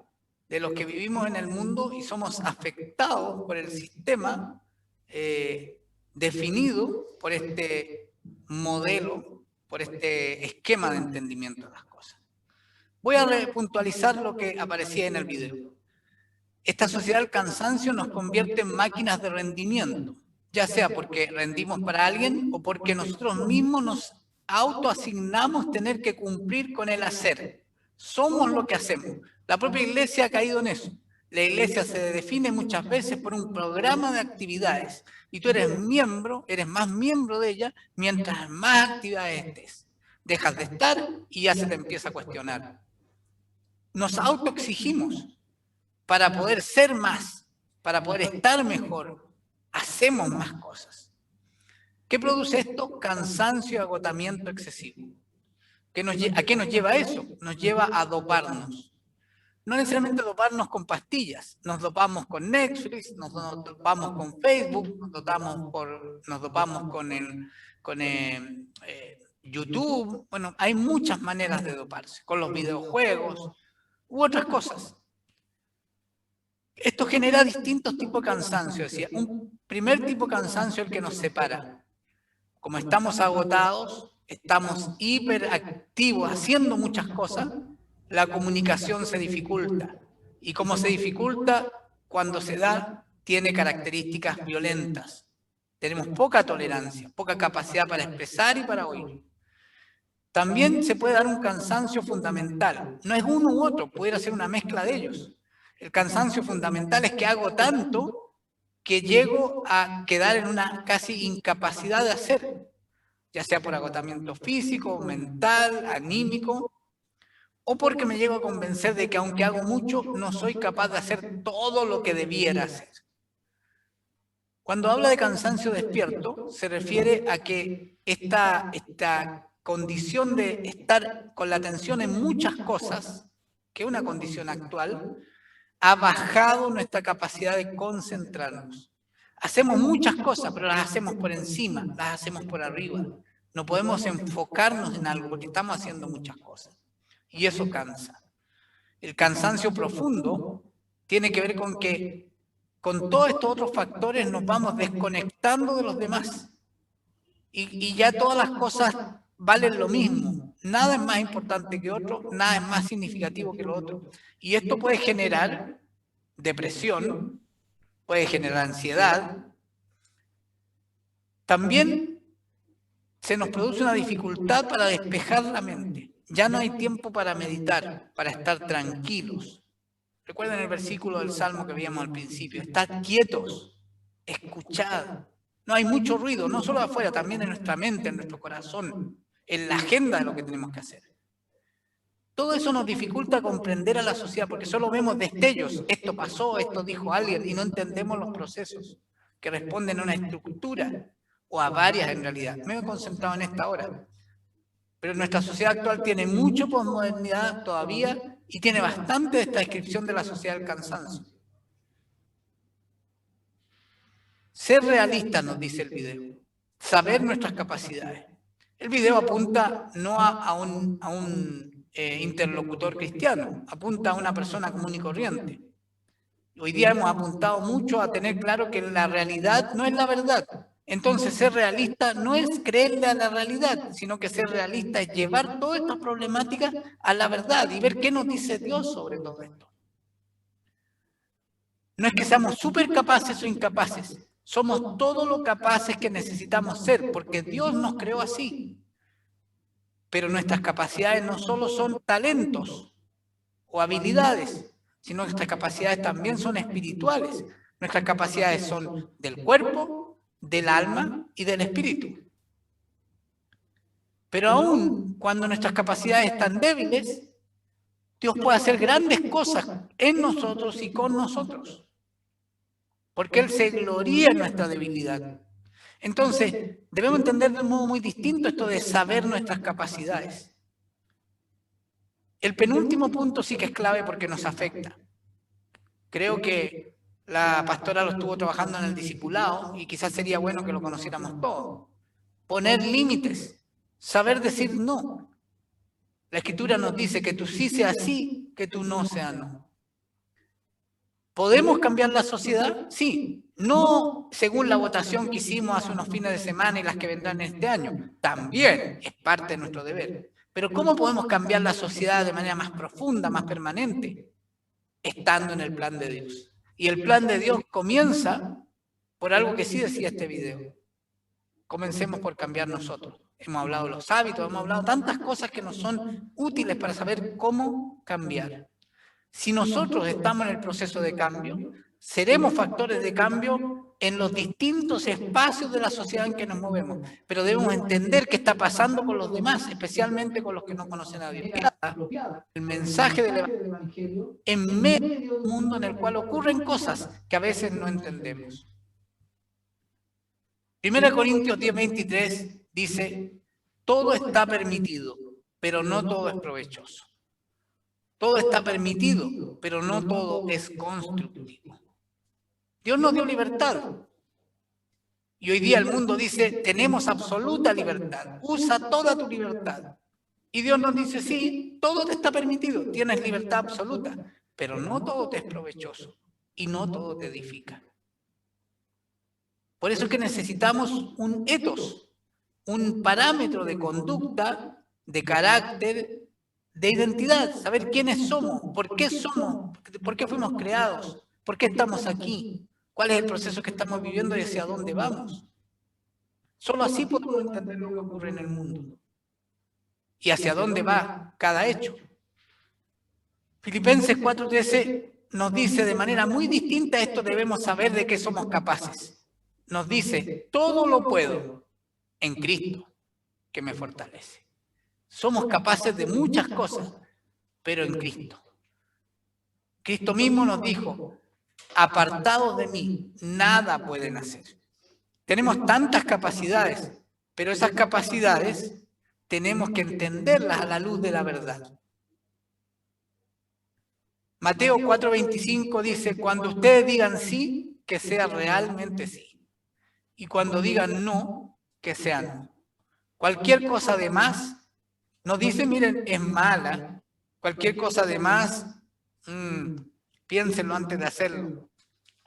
de los que vivimos en el mundo y somos afectados por el sistema definido por este modelo, por este esquema de entendimiento de las cosas. Voy a puntualizar lo que aparecía en el video. Esta sociedad del cansancio nos convierte en máquinas de rendimiento, ya sea porque rendimos para alguien o porque nosotros mismos nos autoasignamos tener que cumplir con el hacer. Somos lo que hacemos. La propia iglesia ha caído en eso. La iglesia se define muchas veces por un programa de actividades y tú eres miembro, eres más miembro de ella mientras más actividades estés. Dejas de estar y ya se te empieza a cuestionar. Nos autoexigimos para poder ser más, para poder estar mejor. Hacemos más cosas. ¿Qué produce esto? Cansancio y agotamiento excesivo. ¿A qué nos lleva eso? Nos lleva a doparnos. No necesariamente doparnos con pastillas, nos dopamos con Netflix, nos dopamos con Facebook, nos dopamos con YouTube. Bueno, hay muchas maneras de doparse, con los videojuegos u otras cosas. Esto genera distintos tipos de cansancio. Decía, un primer tipo de cansancio es el que nos separa. Como estamos agotados, estamos hiperactivos, haciendo muchas cosas, la comunicación se dificulta. Y como se dificulta, cuando se da, tiene características violentas. Tenemos poca tolerancia, poca capacidad para expresar y para oír. También se puede dar un cansancio fundamental. No es uno u otro, pudiera ser una mezcla de ellos. El cansancio fundamental es que hago tanto que llego a quedar en una casi incapacidad de hacer, ya sea por agotamiento físico, mental, anímico, o porque me llego a convencer de que aunque hago mucho, no soy capaz de hacer todo lo que debiera hacer. Cuando habla de cansancio despierto, se refiere a que esta condición de estar con la atención en muchas cosas, que es una condición actual, ha bajado nuestra capacidad de concentrarnos. Hacemos muchas cosas, pero las hacemos por encima, las hacemos por arriba. No podemos enfocarnos en algo porque estamos haciendo muchas cosas. Y eso cansa. El cansancio profundo tiene que ver con que con todos estos otros factores nos vamos desconectando de los demás. Y ya todas las cosas valen lo mismo. Nada es más importante que otro, nada es más significativo que lo otro. Y esto puede generar depresión, puede generar ansiedad. También se nos produce una dificultad para despejar la mente. Ya no hay tiempo para meditar, para estar tranquilos. Recuerden el versículo del Salmo que veíamos al principio. Estad quietos, escuchad. No hay mucho ruido, no solo afuera, también en nuestra mente, en nuestro corazón, en la agenda de lo que tenemos que hacer. Todo eso nos dificulta comprender a la sociedad porque solo vemos destellos. Esto pasó, esto dijo alguien y no entendemos los procesos que responden a una estructura o a varias en realidad. Me he concentrado en esta hora. Pero nuestra sociedad actual tiene mucho posmodernidad todavía y tiene bastante de esta descripción de la sociedad del cansancio. Ser realistas, nos dice el video. Saber nuestras capacidades. El video apunta no a un interlocutor cristiano, apunta a una persona común y corriente. Hoy día hemos apuntado mucho a tener claro que la realidad no es la verdad. Entonces, ser realista no es creerle a la realidad, sino que ser realista es llevar todas estas problemáticas a la verdad y ver qué nos dice Dios sobre todo esto. No es que seamos súper capaces o incapaces, somos todo lo capaces que necesitamos ser, porque Dios nos creó así. Pero nuestras capacidades no solo son talentos o habilidades, sino que nuestras capacidades también son espirituales. Nuestras capacidades son del cuerpo, del alma y del espíritu. Pero aún cuando nuestras capacidades están débiles, Dios puede hacer grandes cosas en nosotros y con nosotros. Porque Él se gloría en nuestra debilidad. Entonces, debemos entender de un modo muy distinto esto de saber nuestras capacidades. El penúltimo punto sí que es clave porque nos afecta. Creo que la pastora lo estuvo trabajando en el discipulado y quizás sería bueno que lo conociéramos todos. Poner límites, saber decir no. La Escritura nos dice que tu sí sea sí, que tu no sea no. ¿Podemos cambiar la sociedad? Sí. No según la votación que hicimos hace unos fines de semana y las que vendrán este año. También es parte de nuestro deber. Pero ¿cómo podemos cambiar la sociedad de manera más profunda, más permanente? Estando en el plan de Dios. Y el plan de Dios comienza por algo que sí decía este video. Comencemos por cambiar nosotros. Hemos hablado de los hábitos, hemos hablado de tantas cosas que nos son útiles para saber cómo cambiar. Si nosotros estamos en el proceso de cambio, seremos factores de cambio en los distintos espacios de la sociedad en que nos movemos, pero debemos entender qué está pasando con los demás, especialmente con los que no conocen a Dios. El mensaje del Evangelio en medio de un mundo en el cual ocurren cosas que a veces no entendemos. 1 Corintios 10:23 dice, todo está permitido, pero no todo es provechoso. Todo está permitido, pero no todo es constructivo. Dios nos dio libertad. Y hoy día el mundo dice, tenemos absoluta libertad. Usa toda tu libertad. Y Dios nos dice, sí, todo te está permitido. Tienes libertad absoluta, pero no todo te es provechoso. Y no todo te edifica. Por eso es que necesitamos un ethos, un parámetro de conducta, de carácter, de identidad, saber quiénes somos, por qué fuimos creados, por qué estamos aquí, cuál es el proceso que estamos viviendo y hacia dónde vamos. Solo así podemos entender lo que ocurre en el mundo y hacia dónde va cada hecho. Filipenses 4:13 nos dice de manera muy distinta esto, debemos saber de qué somos capaces. Nos dice, todo lo puedo en Cristo que me fortalece. Somos capaces de muchas cosas, pero en Cristo. Cristo mismo nos dijo, apartados de mí, nada pueden hacer. Tenemos tantas capacidades, pero esas capacidades tenemos que entenderlas a la luz de la verdad. Mateo 4:25 dice, cuando ustedes digan sí, que sea realmente sí. Y cuando digan no, que sea no. Cualquier cosa de más, nos dice, miren, es mala. Cualquier cosa de más, piénsenlo antes de hacerlo.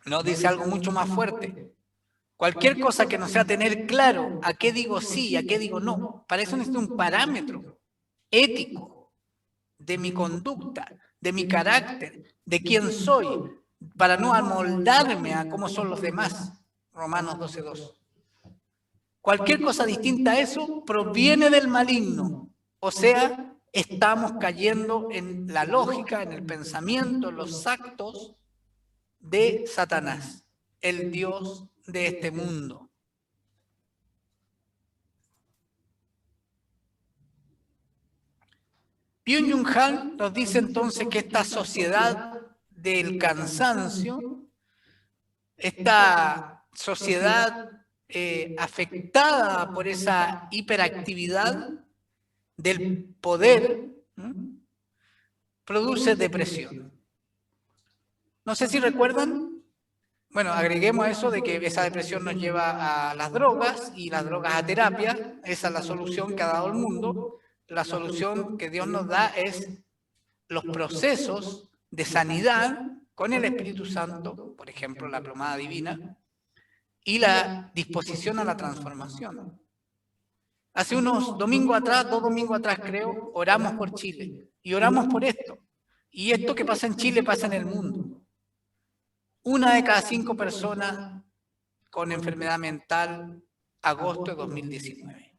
Nos dice algo mucho más fuerte. Cualquier cosa que no sea tener claro a qué digo sí y a qué digo no. Para eso necesito un parámetro ético de mi conducta, de mi carácter, de quién soy, para no amoldarme a cómo son los demás. Romanos 12:2. Cualquier cosa distinta a eso proviene del maligno. O sea, estamos cayendo en la lógica, en el pensamiento, en los actos de Satanás, el Dios de este mundo. Byung-Chul Han nos dice entonces que esta sociedad del cansancio, esta sociedad afectada por esa hiperactividad del poder, produce depresión. No sé si recuerdan, bueno, agreguemos eso de que esa depresión nos lleva a las drogas y las drogas a terapia. Esa es la solución que ha dado el mundo. La solución que Dios nos da es los procesos de sanidad con el Espíritu Santo, por ejemplo, la plomada divina, y la disposición a la transformación. Hace unos domingos atrás, 2 domingos atrás creo, oramos por Chile y oramos por esto. Y esto que pasa en Chile pasa en el mundo. 1 de cada 5 personas con enfermedad mental, agosto de 2019.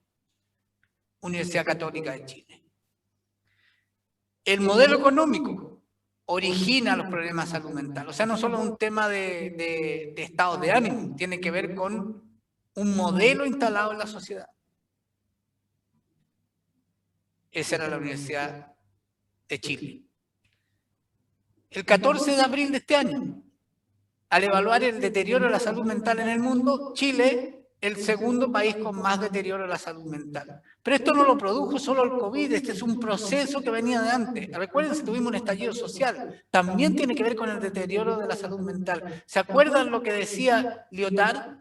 Universidad Católica de Chile. El modelo económico origina los problemas de salud mental. O sea, no solo un tema de estado de ánimo, tiene que ver con un modelo instalado en la sociedad. Esa era la Universidad de Chile. El 14 de abril de este año, al evaluar el deterioro de la salud mental en el mundo, Chile, el segundo país con más deterioro de la salud mental. Pero esto no lo produjo solo el COVID, este es un proceso que venía de antes. Recuerden, si tuvimos un estallido social, también tiene que ver con el deterioro de la salud mental. ¿Se acuerdan lo que decía Lyotard?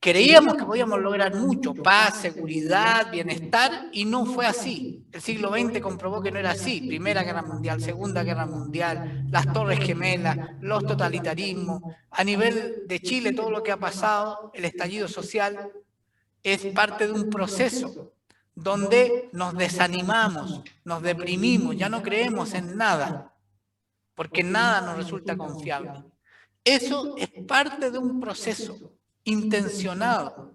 Creíamos que podíamos lograr mucho, paz, seguridad, bienestar, y no fue así. El siglo XX comprobó que no era así. Primera Guerra Mundial, Segunda Guerra Mundial, las Torres Gemelas, los totalitarismos. A nivel de Chile, todo lo que ha pasado, el estallido social, es parte de un proceso donde nos desanimamos, nos deprimimos, ya no creemos en nada. porque nada nos resulta confiable. Eso es parte de un proceso intencionado.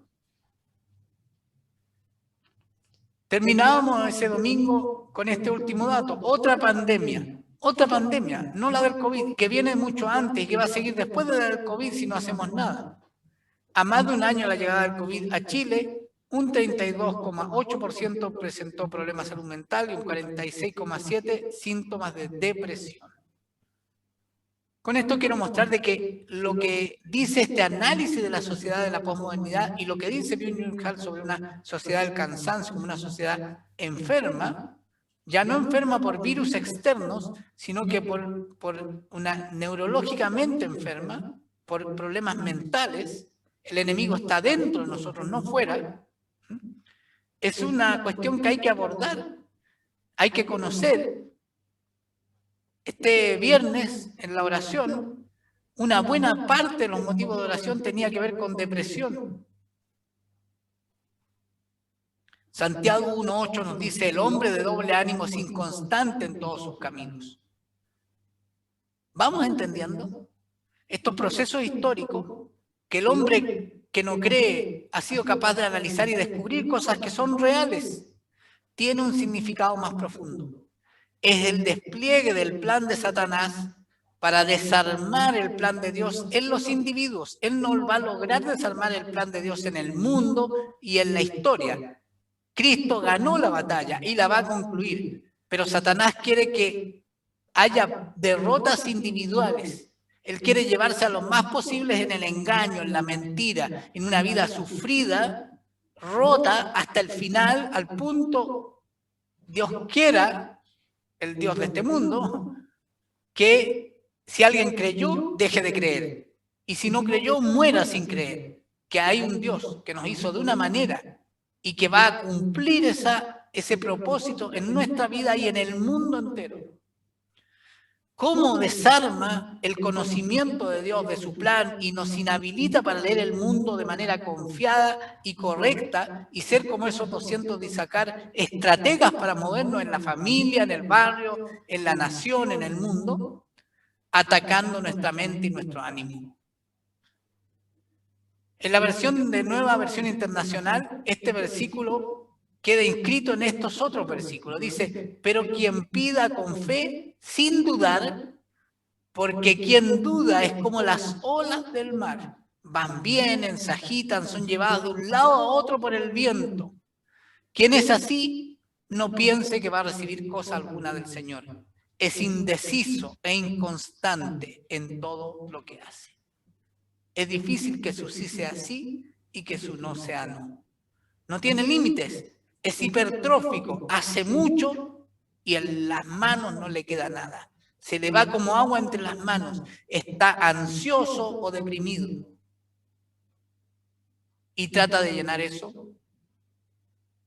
Terminábamos ese domingo con este último dato, otra pandemia, no la del COVID, que viene mucho antes y que va a seguir después de la del COVID si no hacemos nada. A más de un año de la llegada del COVID a Chile, un 32,8% presentó problemas de salud mental y un 46,7% síntomas de depresión. Con esto quiero mostrar de que lo que dice este análisis de la sociedad de la posmodernidad y lo que dice Byung-Chul Han sobre una sociedad del cansancio como una sociedad enferma, ya no enferma por virus externos, sino que por una neurológicamente enferma, por problemas mentales, el enemigo está dentro de nosotros, no fuera, es una cuestión que hay que abordar, hay que conocer. Este viernes, en la oración, una buena parte de los motivos de oración tenía que ver con depresión. Santiago 1:8 nos dice, el hombre de doble ánimo es inconstante en todos sus caminos. ¿Vamos entendiendo? Estos procesos históricos que el hombre que no cree ha sido capaz de analizar y descubrir cosas que son reales, tiene un significado más profundo. Es el despliegue del plan de Satanás para desarmar el plan de Dios en los individuos. Él no va a lograr desarmar el plan de Dios en el mundo y en la historia. Cristo ganó la batalla y la va a concluir, pero Satanás quiere que haya derrotas individuales. Él quiere llevarse a lo más posibles en el engaño, en la mentira, en una vida sufrida, rota hasta el final, al punto, Dios quiera, el Dios de este mundo, que si alguien creyó, deje de creer. Y si no creyó, muera sin creer. Que hay un Dios que nos hizo de una manera y que va a cumplir ese propósito en nuestra vida y en el mundo entero. ¿Cómo desarma el conocimiento de Dios, de su plan, y nos inhabilita para leer el mundo de manera confiada y correcta y ser como esos 200 de Isaacar, estrategas para movernos en la familia, en el barrio, en la nación, en el mundo, atacando nuestra mente y nuestro ánimo? En la nueva versión internacional, este versículo queda inscrito en estos otros versículos. Dice, pero quien pida con fe, sin dudar, porque quien duda es como las olas del mar. Van, vienen, se agitan, son llevadas de un lado a otro por el viento. Quien es así, no piense que va a recibir cosa alguna del Señor. Es indeciso e inconstante en todo lo que hace. Es difícil que su sí sea sí y que su no sea no. No tiene límites. Es hipertrófico, hace mucho y en las manos no le queda nada. Se le va como agua entre las manos. Está ansioso o deprimido. Y trata de llenar eso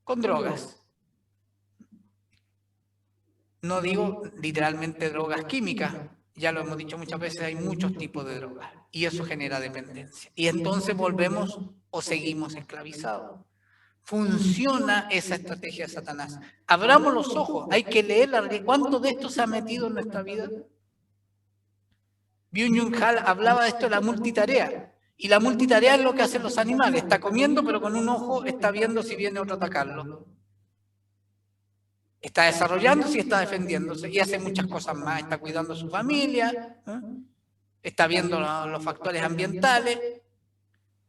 con drogas. No digo literalmente drogas químicas. Ya lo hemos dicho muchas veces, hay muchos tipos de drogas. Y eso genera dependencia. Y entonces volvemos o seguimos esclavizados. Funciona esa estrategia de Satanás. Abramos los ojos, hay que leer la realidad. ¿Cuánto de esto se ha metido en nuestra vida? Byung-Chul Han hablaba de esto de la multitarea. Y la multitarea es lo que hacen los animales. Está comiendo, pero con un ojo está viendo si viene otro a atacarlo. Está desarrollándose y está defendiéndose. Y hace muchas cosas más. Está cuidando a su familia. Está viendo los factores ambientales.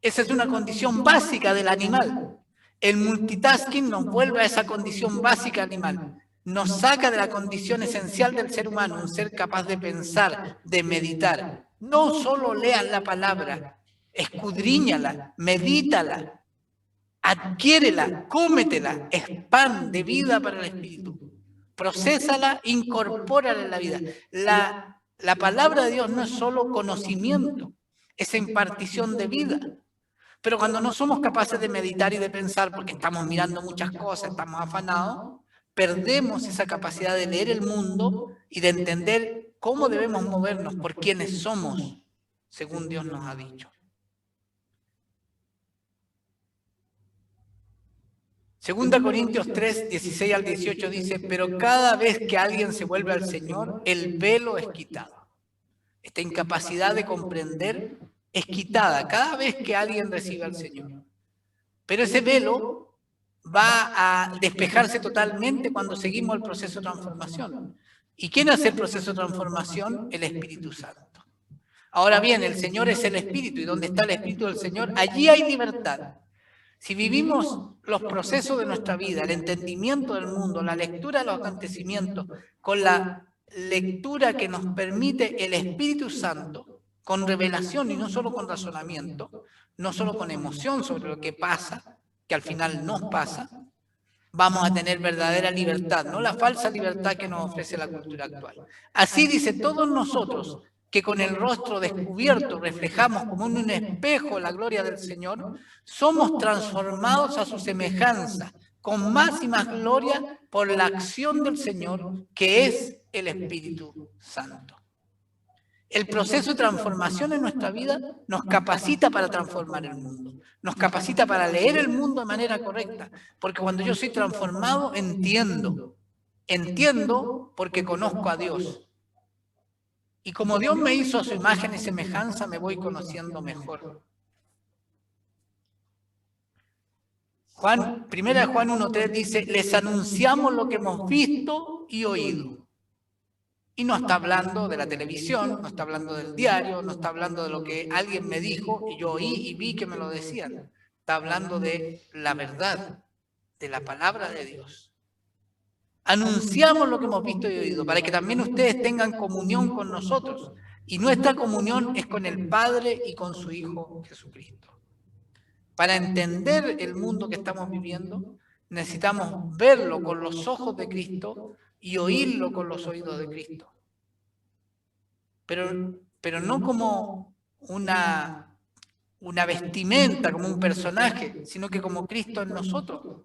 Esa es una condición básica del animal. El multitasking nos vuelve a esa condición básica animal. Nos saca de la condición esencial del ser humano, un ser capaz de pensar, de meditar. No solo leas la palabra, escudriñala, medítala, adquiérela, cómetela, es pan de vida para el espíritu. Procésala, incorpórala en la vida. La palabra de Dios no es solo conocimiento, es impartición de vida. Pero cuando no somos capaces de meditar y de pensar, porque estamos mirando muchas cosas, estamos afanados, perdemos esa capacidad de leer el mundo y de entender cómo debemos movernos por quienes somos, según Dios nos ha dicho. Segunda Corintios 3, 16 al 18 dice, pero cada vez que alguien se vuelve al Señor, el velo es quitado. esta incapacidad de comprender, es quitada cada vez que alguien recibe al Señor. Pero ese velo va a despejarse totalmente cuando seguimos el proceso de transformación. ¿Y quién hace el proceso de transformación? El Espíritu Santo. Ahora bien, el Señor es el Espíritu, y donde está el Espíritu del Señor, allí hay libertad. Si vivimos los procesos de nuestra vida, el entendimiento del mundo, la lectura de los acontecimientos, con la lectura que nos permite el Espíritu Santo, con revelación y no solo con razonamiento, no solo con emoción sobre lo que pasa, que al final nos pasa, vamos a tener verdadera libertad, no la falsa libertad que nos ofrece la cultura actual. Así dice, todos nosotros que con el rostro descubierto reflejamos como en un espejo la gloria del Señor, somos transformados a su semejanza, con más y más gloria por la acción del Señor, que es el Espíritu Santo. El proceso de transformación en nuestra vida nos capacita para transformar el mundo, nos capacita para leer el mundo de manera correcta, porque cuando yo soy transformado entiendo porque conozco a Dios. Y como Dios me hizo a su imagen y semejanza, me voy conociendo mejor. Primera de Juan 1:3 dice, les anunciamos lo que hemos visto y oído. Y no está hablando de la televisión, no está hablando del diario, no está hablando de lo que alguien me dijo y yo oí y vi que me lo decían. Está hablando de la verdad, de la palabra de Dios. Anunciamos lo que hemos visto y oído para que también ustedes tengan comunión con nosotros. Y nuestra comunión es con el Padre y con su Hijo Jesucristo. Para entender el mundo que estamos viviendo, necesitamos verlo con los ojos de Cristo y oírlo con los oídos de Cristo. Pero no como una vestimenta, como un personaje, sino que como Cristo en nosotros.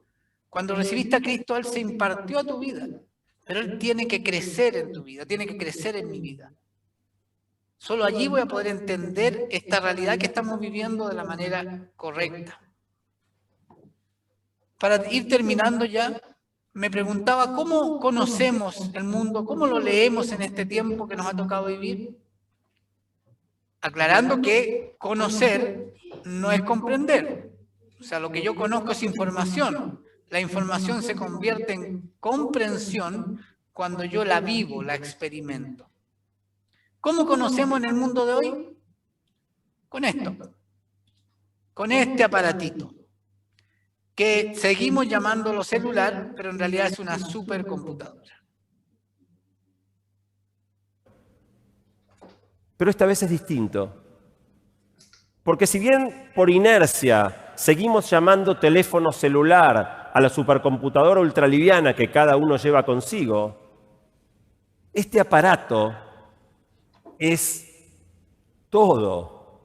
Cuando recibiste a Cristo, Él se impartió a tu vida, pero Él tiene que crecer en tu vida, tiene que crecer en mi vida. Solo allí voy a poder entender esta realidad que estamos viviendo de la manera correcta. Para ir terminando ya, me preguntaba cómo conocemos el mundo, cómo lo leemos en este tiempo que nos ha tocado vivir. Aclarando que conocer no es comprender. O sea, lo que yo conozco es información. La información se convierte en comprensión cuando yo la vivo, la experimento. ¿Cómo conocemos en el mundo de hoy? Con esto, con este aparatito, que seguimos llamándolo celular, pero en realidad es una supercomputadora. Pero esta vez es distinto. Porque si bien por inercia seguimos llamando teléfono celular a la supercomputadora ultraliviana que cada uno lleva consigo, este aparato es todo.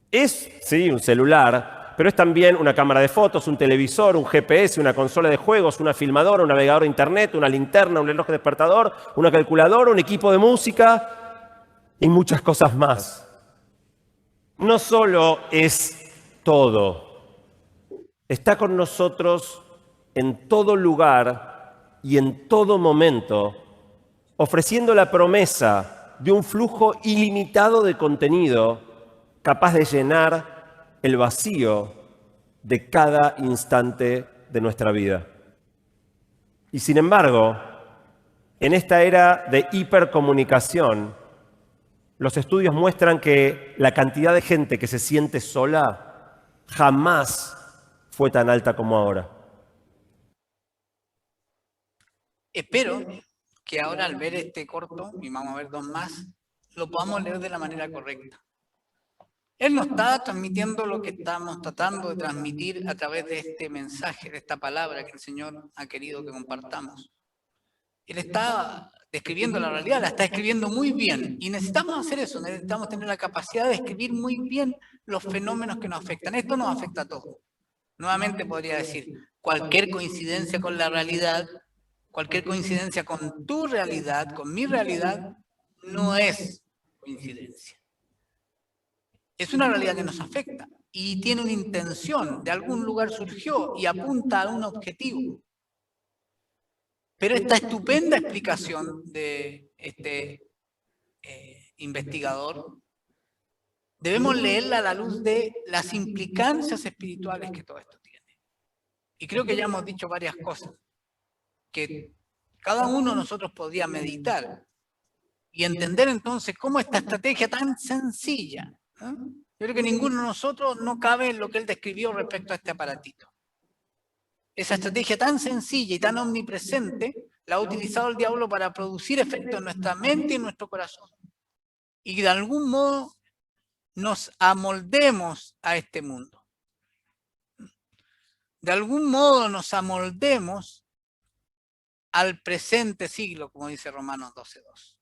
Es, sí, un celular, pero es también una cámara de fotos, un televisor, un GPS, una consola de juegos, una filmadora, un navegador de internet, una linterna, un reloj despertador, una calculadora, un equipo de música y muchas cosas más. No solo es todo, está con nosotros en todo lugar y en todo momento, ofreciendo la promesa de un flujo ilimitado de contenido capaz de llenar el vacío de cada instante de nuestra vida. Y sin embargo, en esta era de hipercomunicación, los estudios muestran que la cantidad de gente que se siente sola jamás fue tan alta como ahora. Espero que ahora al ver este corto, y vamos a ver dos más, lo podamos leer de la manera correcta. Él nos está transmitiendo lo que estamos tratando de transmitir a través de este mensaje, de esta palabra que el Señor ha querido que compartamos. Él está describiendo la realidad, la está escribiendo muy bien. Y necesitamos hacer eso, necesitamos tener la capacidad de escribir muy bien los fenómenos que nos afectan. Esto nos afecta a todos. Nuevamente podría decir, cualquier coincidencia con la realidad, cualquier coincidencia con tu realidad, con mi realidad, no es coincidencia. Es una realidad que nos afecta y tiene una intención, de algún lugar surgió y apunta a un objetivo. Pero esta estupenda explicación de este investigador, debemos leerla a la luz de las implicancias espirituales que todo esto tiene. Y creo que ya hemos dicho varias cosas que cada uno de nosotros podría meditar y entender entonces cómo esta estrategia tan sencilla, ¿eh? Yo creo que ninguno de nosotros no cabe en lo que él describió respecto a este aparatito. Esa estrategia tan sencilla y tan omnipresente la ha utilizado el diablo para producir efectos en nuestra mente y en nuestro corazón. Y que de algún modo nos amoldemos a este mundo. De algún modo nos amoldemos al presente siglo, como dice Romanos 12:2.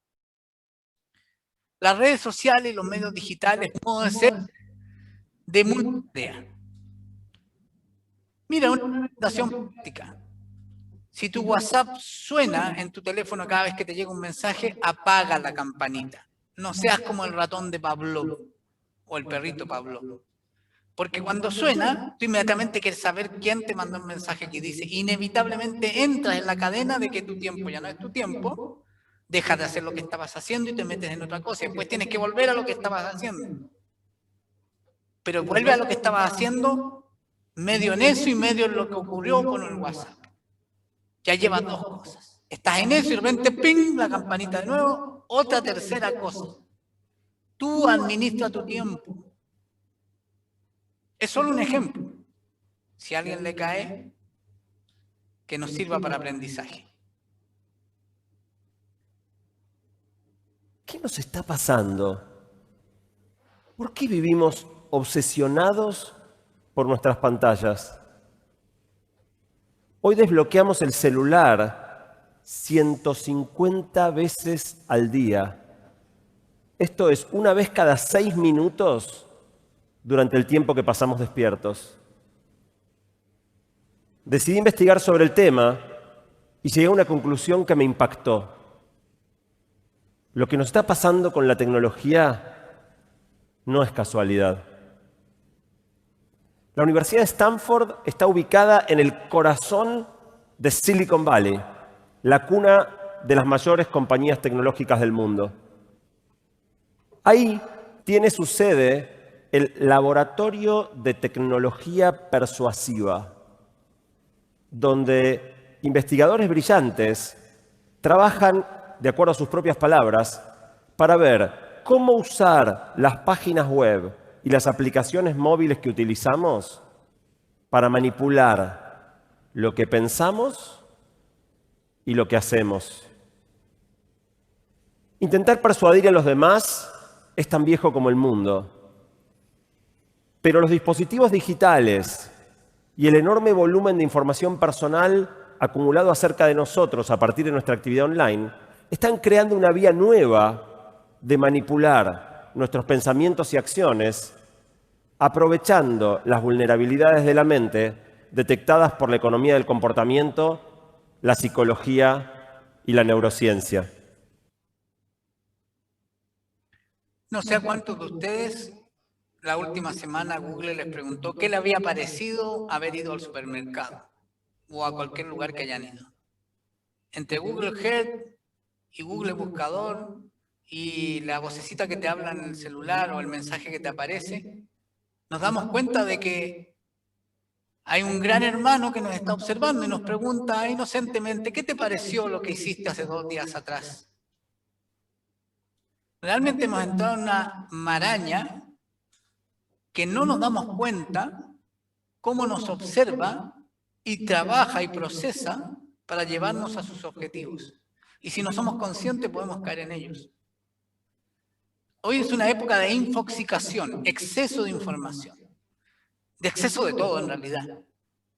Las redes sociales y los medios digitales, modo de ser de multitarea. Mira, una recomendación práctica. Si tu WhatsApp suena en tu teléfono cada vez que te llega un mensaje, apaga la campanita. No seas como el ratón de Pavlov o el perrito Pavlov. Porque cuando suena, tú inmediatamente quieres saber quién te mandó un mensaje que dice, inevitablemente entras en la cadena de que tu tiempo ya no es tu tiempo, dejas de hacer lo que estabas haciendo y te metes en otra cosa. Y después tienes que volver a lo que estabas haciendo. Pero vuelve a lo que estabas haciendo medio en eso y medio en lo que ocurrió con el WhatsApp. Ya llevas dos cosas. Estás en eso y de repente, ¡ping!, la campanita de nuevo. Otra tercera cosa. Tú administra tu tiempo. Es solo un ejemplo. Si a alguien le cae, que nos sirva para aprendizaje. ¿Qué nos está pasando? ¿Por qué vivimos obsesionados por nuestras pantallas? Hoy desbloqueamos el celular 150 veces al día. Esto es una vez cada 6 minutos durante el tiempo que pasamos despiertos. Decidí investigar sobre el tema y llegué a una conclusión que me impactó. Lo que nos está pasando con la tecnología no es casualidad. La Universidad de Stanford está ubicada en el corazón de Silicon Valley, la cuna de las mayores compañías tecnológicas del mundo. Ahí tiene su sede el Laboratorio de Tecnología Persuasiva, donde investigadores brillantes trabajan, de acuerdo a sus propias palabras, para ver cómo usar las páginas web y las aplicaciones móviles que utilizamos para manipular lo que pensamos y lo que hacemos. Intentar persuadir a los demás es tan viejo como el mundo. Pero los dispositivos digitales y el enorme volumen de información personal acumulado acerca de nosotros a partir de nuestra actividad online están creando una vía nueva de manipular nuestros pensamientos y acciones, aprovechando las vulnerabilidades de la mente detectadas por la economía del comportamiento, la psicología y la neurociencia. No sé a cuántos de ustedes la última semana Google les preguntó qué le había parecido haber ido al supermercado o a cualquier lugar que hayan ido. Entre Google Health y Google Buscador y la vocecita que te habla en el celular o el mensaje que te aparece, nos damos cuenta de que hay un gran hermano que nos está observando y nos pregunta inocentemente, ¿qué te pareció lo que hiciste hace 2 días atrás? Realmente hemos entrado en una maraña que no nos damos cuenta cómo nos observa y trabaja y procesa para llevarnos a sus objetivos. Y si no somos conscientes, podemos caer en ellos. Hoy es una época de infoxicación, exceso de información, de exceso de todo en realidad.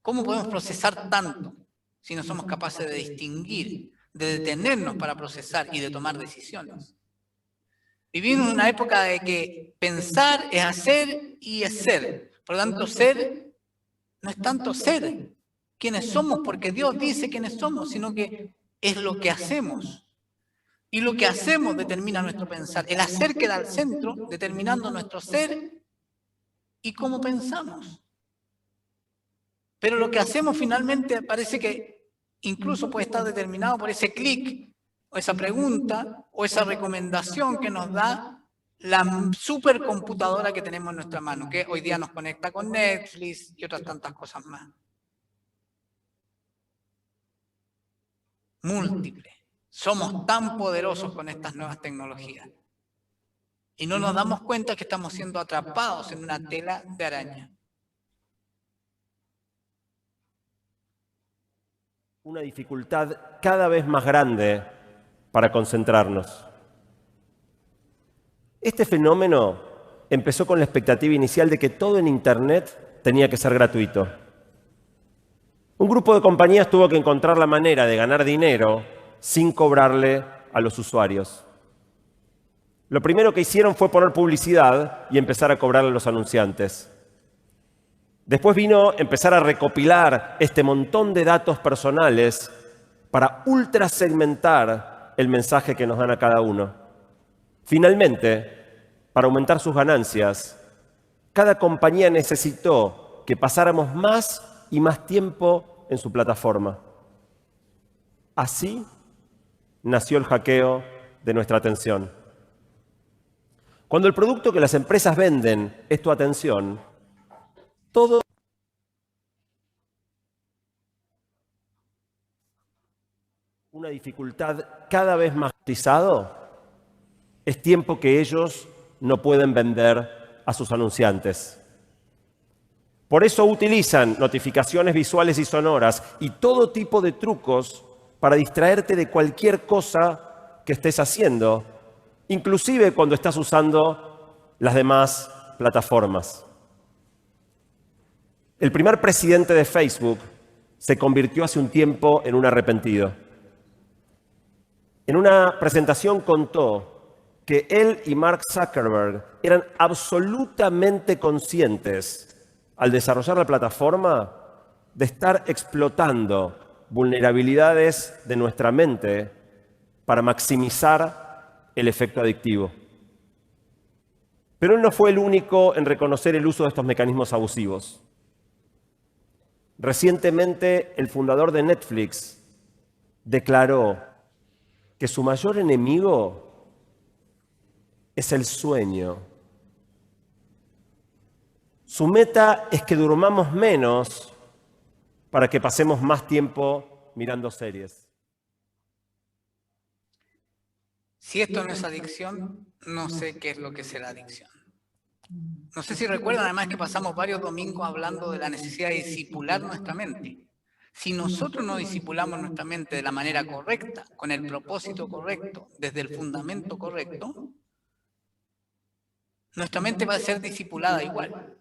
¿Cómo podemos procesar tanto si no somos capaces de distinguir, de detenernos para procesar y de tomar decisiones? Vivimos en una época de que pensar es hacer y es ser. Por lo tanto, ser no es tanto ser quienes somos, porque Dios dice quiénes somos, sino que es lo que hacemos. Y lo que hacemos determina nuestro pensar. El hacer queda al centro, determinando nuestro ser y cómo pensamos. Pero lo que hacemos finalmente parece que incluso puede estar determinado por ese clic o esa pregunta, o esa recomendación que nos da la supercomputadora que tenemos en nuestra mano, que hoy día nos conecta con Netflix y otras tantas cosas más. Múltiple. Somos tan poderosos con estas nuevas tecnologías. Y no nos damos cuenta que estamos siendo atrapados en una tela de araña. Una dificultad cada vez más grande para concentrarnos. Este fenómeno empezó con la expectativa inicial de que todo en Internet tenía que ser gratuito. Un grupo de compañías tuvo que encontrar la manera de ganar dinero sin cobrarle a los usuarios. Lo primero que hicieron fue poner publicidad y empezar a cobrarle a los anunciantes. Después vino empezar a recopilar este montón de datos personales para ultra segmentar el mensaje que nos dan a cada uno. Finalmente, para aumentar sus ganancias, cada compañía necesitó que pasáramos más y más tiempo en su plataforma. Así nació el hackeo de nuestra atención. Cuando el producto que las empresas venden es tu atención, todo una dificultad cada vez más utilizado es tiempo que ellos no pueden vender a sus anunciantes. Por eso utilizan notificaciones visuales y sonoras y todo tipo de trucos para distraerte de cualquier cosa que estés haciendo, inclusive cuando estás usando las demás plataformas. El primer presidente de Facebook se convirtió hace un tiempo en un arrepentido. En una presentación contó que él y Mark Zuckerberg eran absolutamente conscientes al desarrollar la plataforma de estar explotando vulnerabilidades de nuestra mente para maximizar el efecto adictivo. Pero él no fue el único en reconocer el uso de estos mecanismos abusivos. Recientemente, el fundador de Netflix declaró que su mayor enemigo es el sueño. Su meta es que durmamos menos para que pasemos más tiempo mirando series. Si esto no es adicción, no sé qué es lo que será adicción. No sé si recuerdan además que pasamos varios domingos hablando de la necesidad de disipular nuestra mente. Si nosotros no disipulamos nuestra mente de la manera correcta, con el propósito correcto, desde el fundamento correcto, nuestra mente va a ser disipulada igual,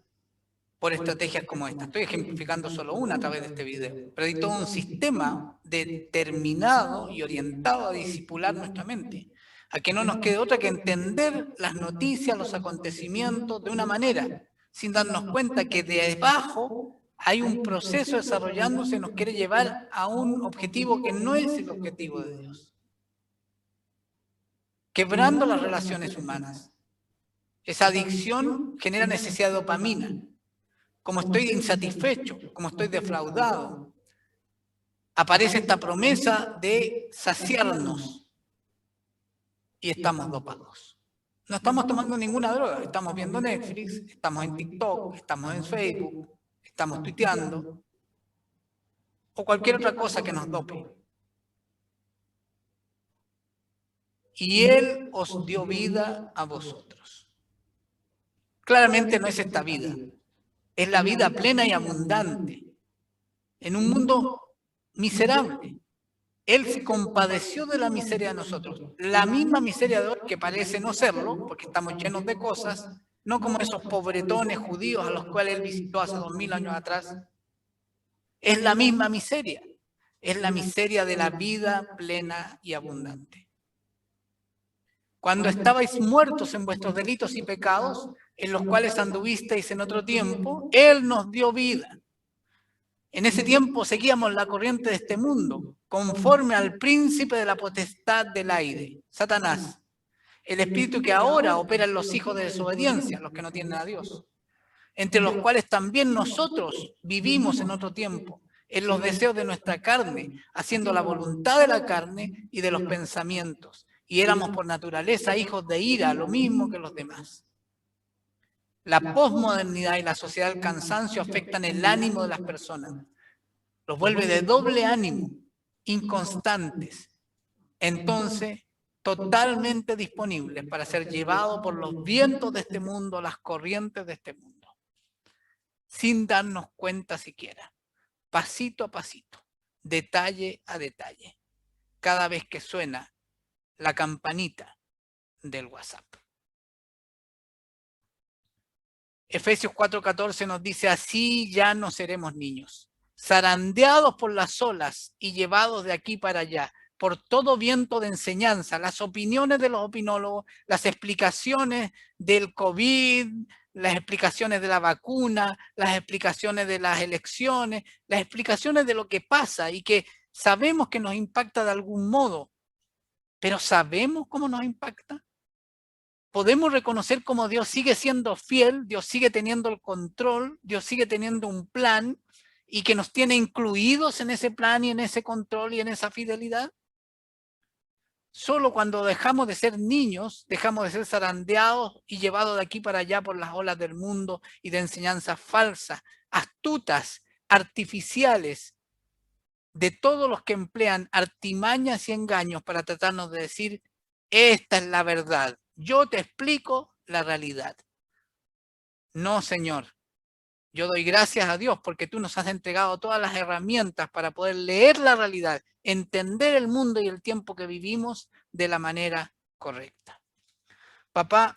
por estrategias como esta. Estoy ejemplificando solo una a través de este video, pero hay todo un sistema determinado y orientado a disipular nuestra mente, a que no nos quede otra que entender las noticias, los acontecimientos de una manera, sin darnos cuenta que debajo hay un proceso desarrollándose que nos quiere llevar a un objetivo que no es el objetivo de Dios. Quebrando las relaciones humanas. Esa adicción genera necesidad de dopamina. Como estoy insatisfecho, como estoy defraudado, aparece esta promesa de saciarnos y estamos dopados. No estamos tomando ninguna droga, estamos viendo Netflix, estamos en TikTok, estamos en Facebook, estamos tuiteando o cualquier otra cosa que nos dope. Y Él os dio vida a vosotros. Claramente no es esta vida. Es la vida plena y abundante, en un mundo miserable. Él se compadeció de la miseria de nosotros. La misma miseria de hoy, que parece no serlo, porque estamos llenos de cosas, no como esos pobretones judíos a los cuales Él visitó hace 2000 años atrás. Es la misma miseria. Es la miseria de la vida plena y abundante. Cuando estabais muertos en vuestros delitos y pecados, en los cuales anduvisteis en otro tiempo, Él nos dio vida. En ese tiempo seguíamos la corriente de este mundo, conforme al príncipe de la potestad del aire, Satanás, el espíritu que ahora opera en los hijos de desobediencia, los que no tienen a Dios, entre los cuales también nosotros vivimos en otro tiempo, en los deseos de nuestra carne, haciendo la voluntad de la carne y de los pensamientos. Y éramos por naturaleza hijos de ira, lo mismo que los demás. La posmodernidad y la sociedad del cansancio afectan el ánimo de las personas. Los vuelve de doble ánimo, inconstantes. Entonces, totalmente disponibles para ser llevados por los vientos de este mundo, las corrientes de este mundo, sin darnos cuenta siquiera, pasito a pasito, detalle a detalle, cada vez que suena la campanita del WhatsApp. Efesios 4:14 nos dice, así ya no seremos niños, zarandeados por las olas y llevados de aquí para allá, por todo viento de enseñanza, las opiniones de los opinólogos, las explicaciones del COVID, las explicaciones de la vacuna, las explicaciones de las elecciones, las explicaciones de lo que pasa y que sabemos que nos impacta de algún modo, pero ¿sabemos cómo nos impacta? Podemos reconocer cómo Dios sigue siendo fiel, Dios sigue teniendo el control, Dios sigue teniendo un plan y que nos tiene incluidos en ese plan y en ese control y en esa fidelidad. Solo cuando dejamos de ser niños, dejamos de ser zarandeados y llevados de aquí para allá por las olas del mundo y de enseñanzas falsas, astutas, artificiales, de todos los que emplean artimañas y engaños para tratarnos de decir, esta es la verdad. Yo te explico la realidad. No, Señor. Yo doy gracias a Dios porque tú nos has entregado todas las herramientas para poder leer la realidad, entender el mundo y el tiempo que vivimos de la manera correcta. Papá,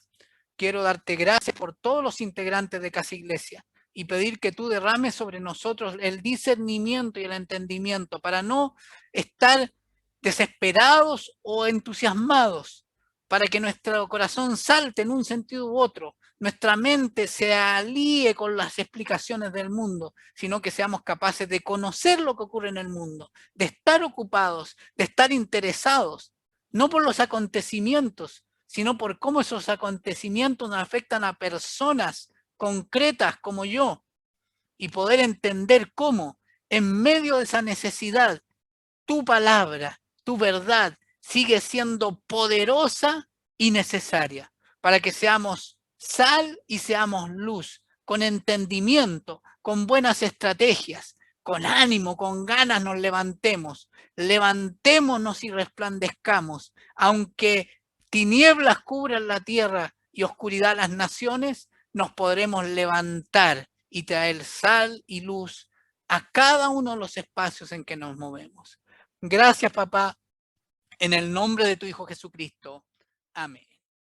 quiero darte gracias por todos los integrantes de Casa Iglesia y pedir que tú derrames sobre nosotros el discernimiento y el entendimiento para no estar desesperados o entusiasmados, para que nuestro corazón salte en un sentido u otro, nuestra mente se alíe con las explicaciones del mundo, sino que seamos capaces de conocer lo que ocurre en el mundo, de estar ocupados, de estar interesados, no por los acontecimientos, sino por cómo esos acontecimientos nos afectan a personas concretas como yo, y poder entender cómo en medio de esa necesidad tu palabra, tu verdad sigue siendo poderosa y necesaria para que seamos sal y seamos luz, con entendimiento, con buenas estrategias, con ánimo, con ganas nos levantemos, levantémonos y resplandezcamos, aunque tinieblas cubran la tierra y oscuridad las naciones, nos podremos levantar y traer sal y luz a cada uno de los espacios en que nos movemos. Gracias, papá, en el nombre de tu Hijo Jesucristo. Amén.